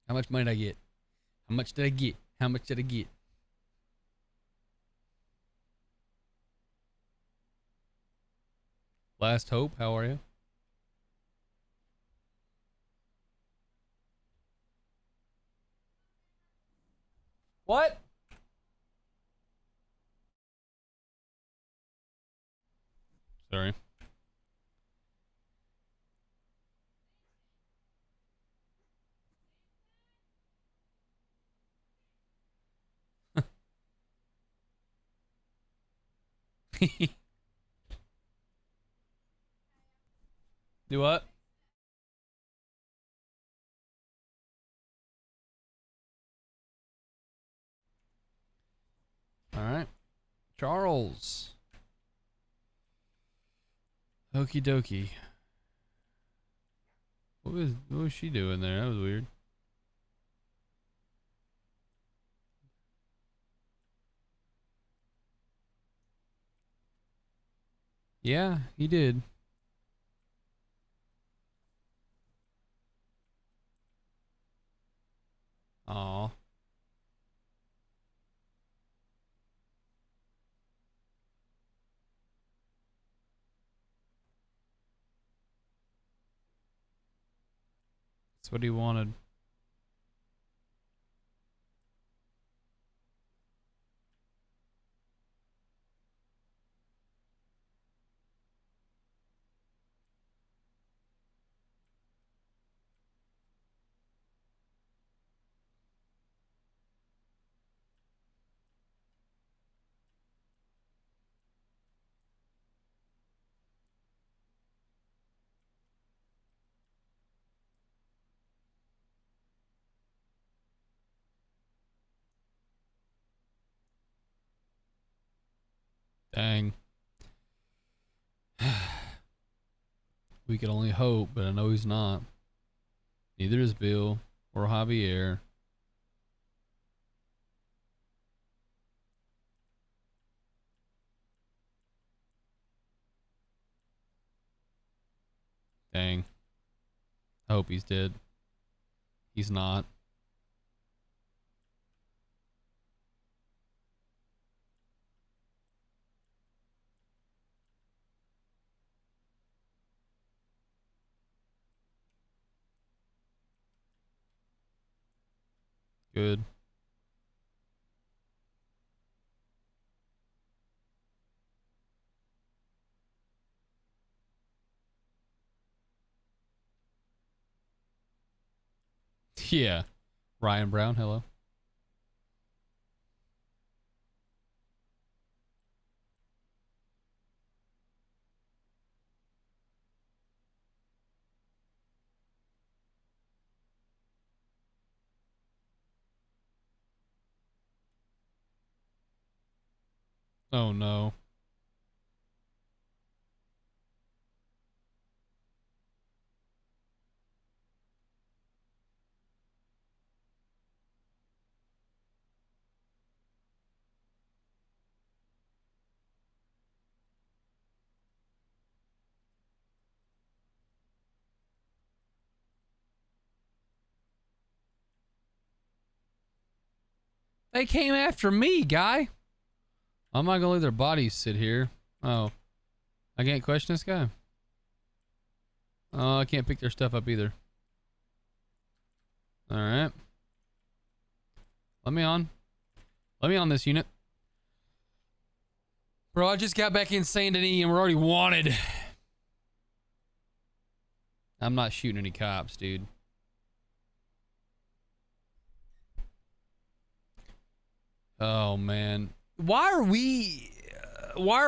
How much money did I get? How much did I get? How much did I get? Last Hope, how are you? What? Sorry. Do what? All right. Charles. Okie dokie. What was she doing there? That was weird. Yeah, he did. Aw. That's what he wanted. Dang. We could only hope, but I know he's not. Neither is Bill or Javier. Dang. I hope he's dead. He's not. Good. Yeah. Ryan Brown, hello. Oh no. They came after me, guy. I'm not gonna let their bodies sit here. Oh. I can't question this guy. Oh, I can't pick their stuff up either. Alright. Let me on. Let me on this unit. Bro, I just got back in Saint Denis and we're already wanted. I'm not shooting any cops, dude. Oh, man. Why are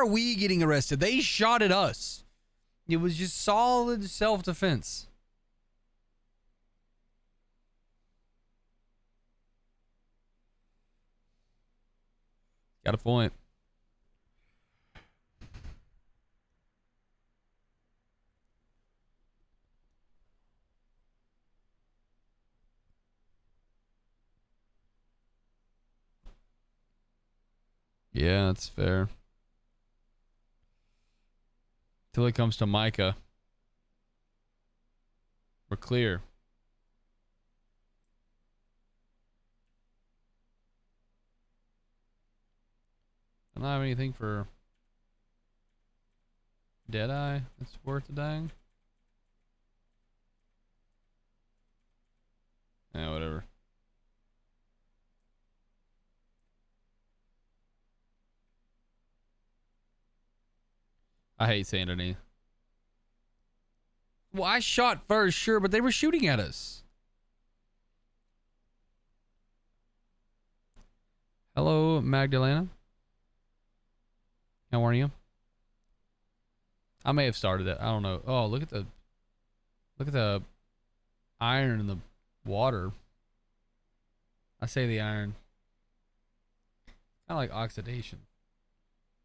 we getting arrested? They shot at us. It was just solid self-defense. Got a point. Yeah, that's fair. Till it comes to Micah. We're clear. I don't have anything for Deadeye. It's worth a dang. Yeah, whatever. I hate Saint Denis. Well, I shot first, sure, but they were shooting at us. Hello, Magdalena. How are you? I may have started it. I don't know. Oh, look at the iron in the water. I say the iron. Kind of like oxidation.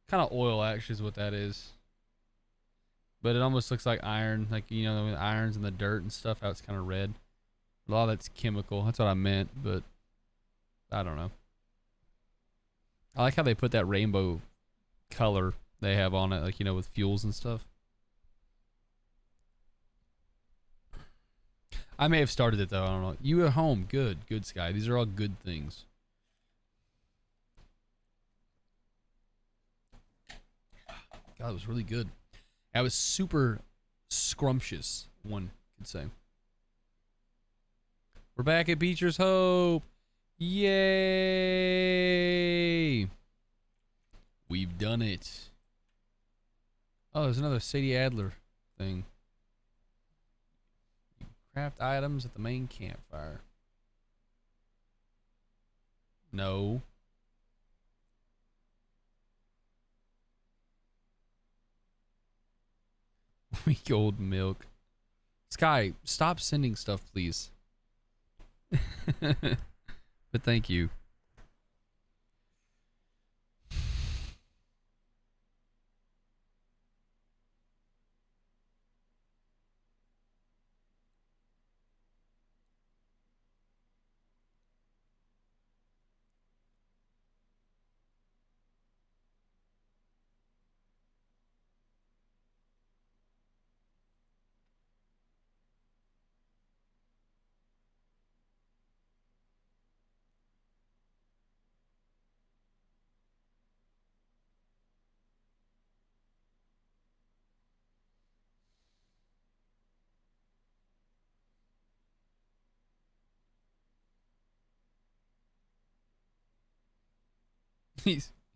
Kind of oil actually is what that is. But it almost looks like iron, like you know, when iron's in the dirt and stuff, how it's kind of red. A lot of that's chemical. That's what I meant, but I don't know. I like how they put that rainbow color they have on it, like you know, with fuels and stuff. I may have started it though. I don't know. You at home, good, good Sky. These are all good things. God, that was really good. That was super scrumptious, one could say. We're back at Beecher's Hope. Yay! We've done it. Oh, there's another Sadie Adler thing. Craft items at the main campfire. No. Week old milk. Sky, stop sending stuff, please. But thank you.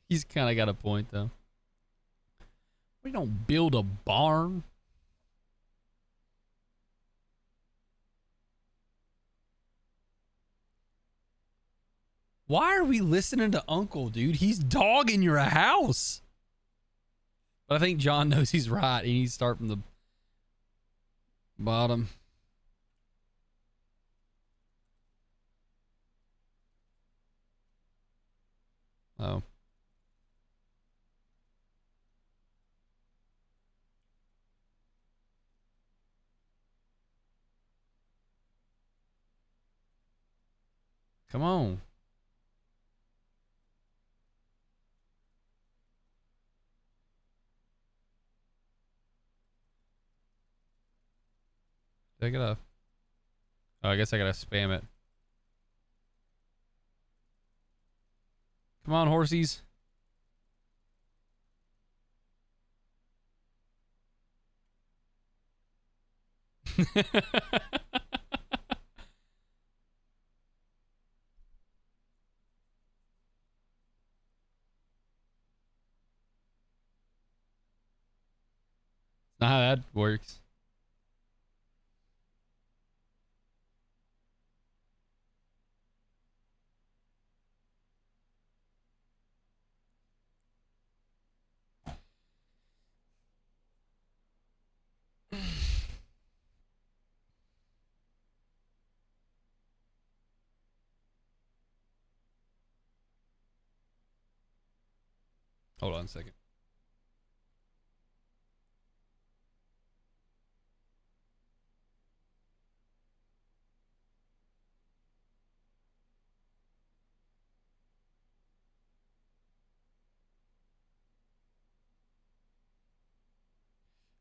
He's kind of got a point though. We don't build a barn. Why are we listening to Uncle, dude? He's dogging your house. But I think John knows he's right. He needs to start from the bottom. Oh. Come on. Take it off. Oh, I guess I gotta spam it. Come on, horsies. Not how that works. Hold on a second.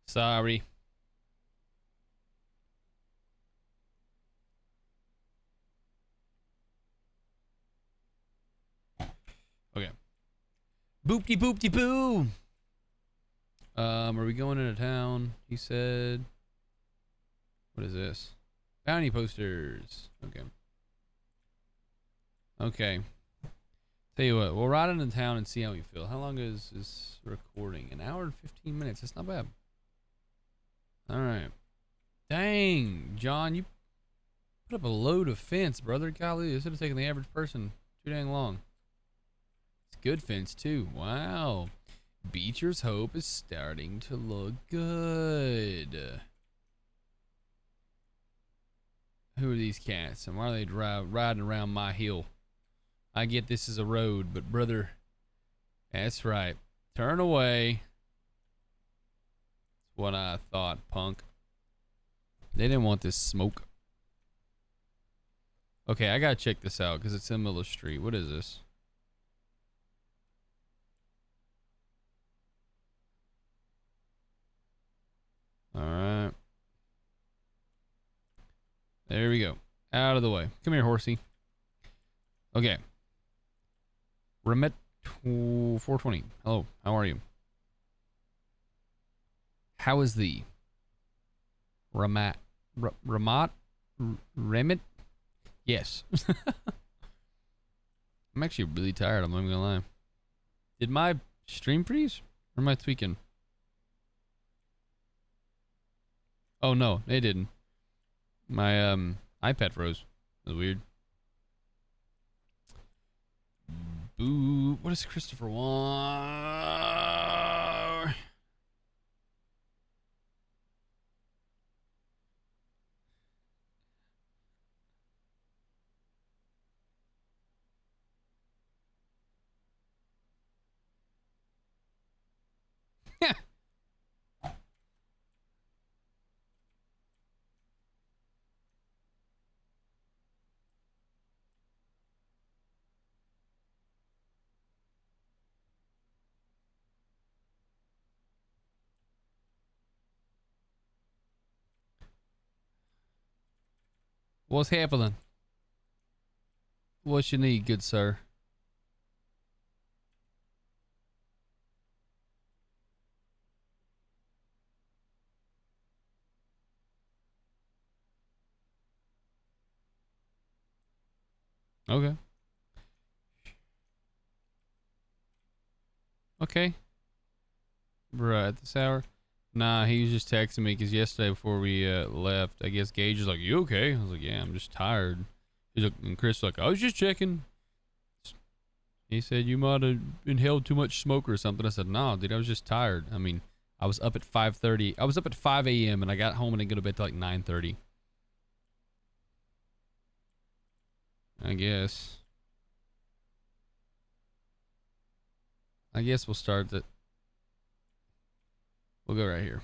Sorry. Okay. Boop-de boop-de boo. Are we going into town? He said. What is this? Bounty posters. Okay. Okay. Tell you what, we'll ride into town and see how we feel. How long is this recording? An hour and 15 minutes. That's not bad. All right. Dang, John, you put up a load of fence, brother. Golly, this would have taken the average person too dang long. It's good fence, too. Wow. Beecher's Hope is starting to look good. Who are these cats, and why are they riding around my hill? I get this is a road, but brother, that's right. Turn away. That's what I thought, punk. They didn't want this smoke. Okay, I gotta check this out because it's in the middle of the street. What is this? All right. There we go. Out of the way. Come here, horsey. Okay. Remet 420. Hello. How are you? How is the Ramat? Remit? Yes. I'm actually really tired. I'm not even gonna lie. Did my stream freeze? Or am I tweaking? Oh no, it didn't. My iPad froze. That's weird. Boo. What does Christopher want? What's happening? What you need, good sir? Okay. Okay. Right at this hour. Nah, he was just texting me because yesterday before we left, I guess Gage was like, "You okay?" I was like, "Yeah, I'm just tired." He's like, and Chris was like, "I was just checking." He said, "You might have inhaled too much smoke or something." I said, "No, dude, I was just tired. I mean, I was up at 5:30. I was up at 5 a.m. and I got home and didn't go to bed till like 9:30. I guess. I guess we'll start the. We'll go right here.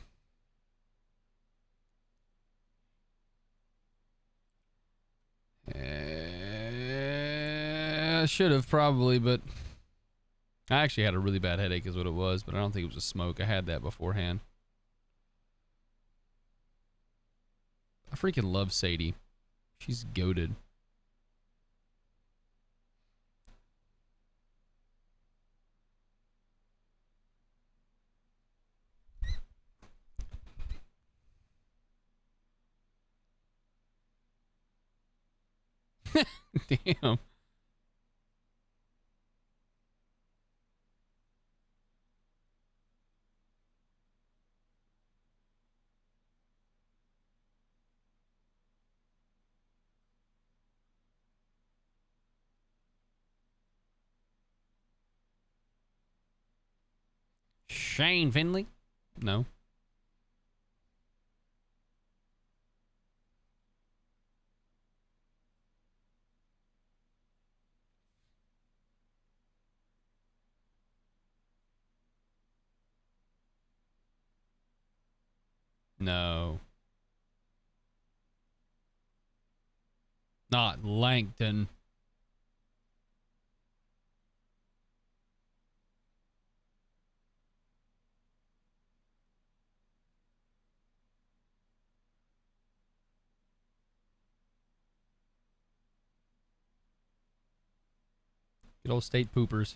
I should have probably, but I actually had a really bad headache is what it was, but I don't think it was a smoke. I had that beforehand. I freaking love Sadie. She's goated. Damn. Shane Finley? No. No. Not Langton. Good old state poopers.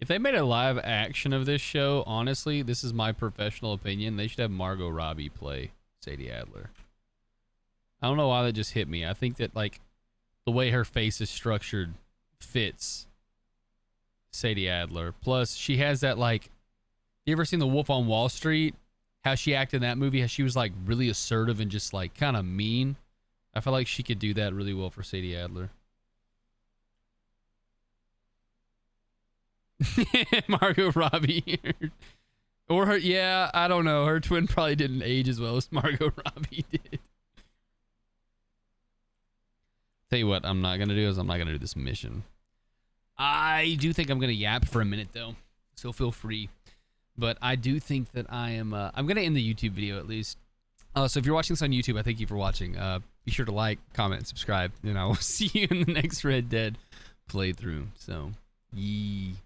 If they made a live action of this show, honestly, this is my professional opinion. They should have Margot Robbie play Sadie Adler. I don't know why that just hit me. I think that like the way her face is structured fits Sadie Adler. Plus, she has that like. You ever seen The Wolf on Wall Street? How she acted in that movie? How she was like really assertive and just like kind of mean. I feel like she could do that really well for Sadie Adler. Margot Robbie. Or her, yeah, I don't know. Her twin probably didn't age as well as Margot Robbie did. Tell you what I'm not going to do is I'm not going to do this mission. I do think I'm going to yap for a minute though. So feel free. But I do think that I'm going to end the YouTube video at least. So if you're watching this on YouTube, I thank you for watching. Be sure to like, comment, and subscribe. And I will see you in the next Red Dead playthrough. So, yee.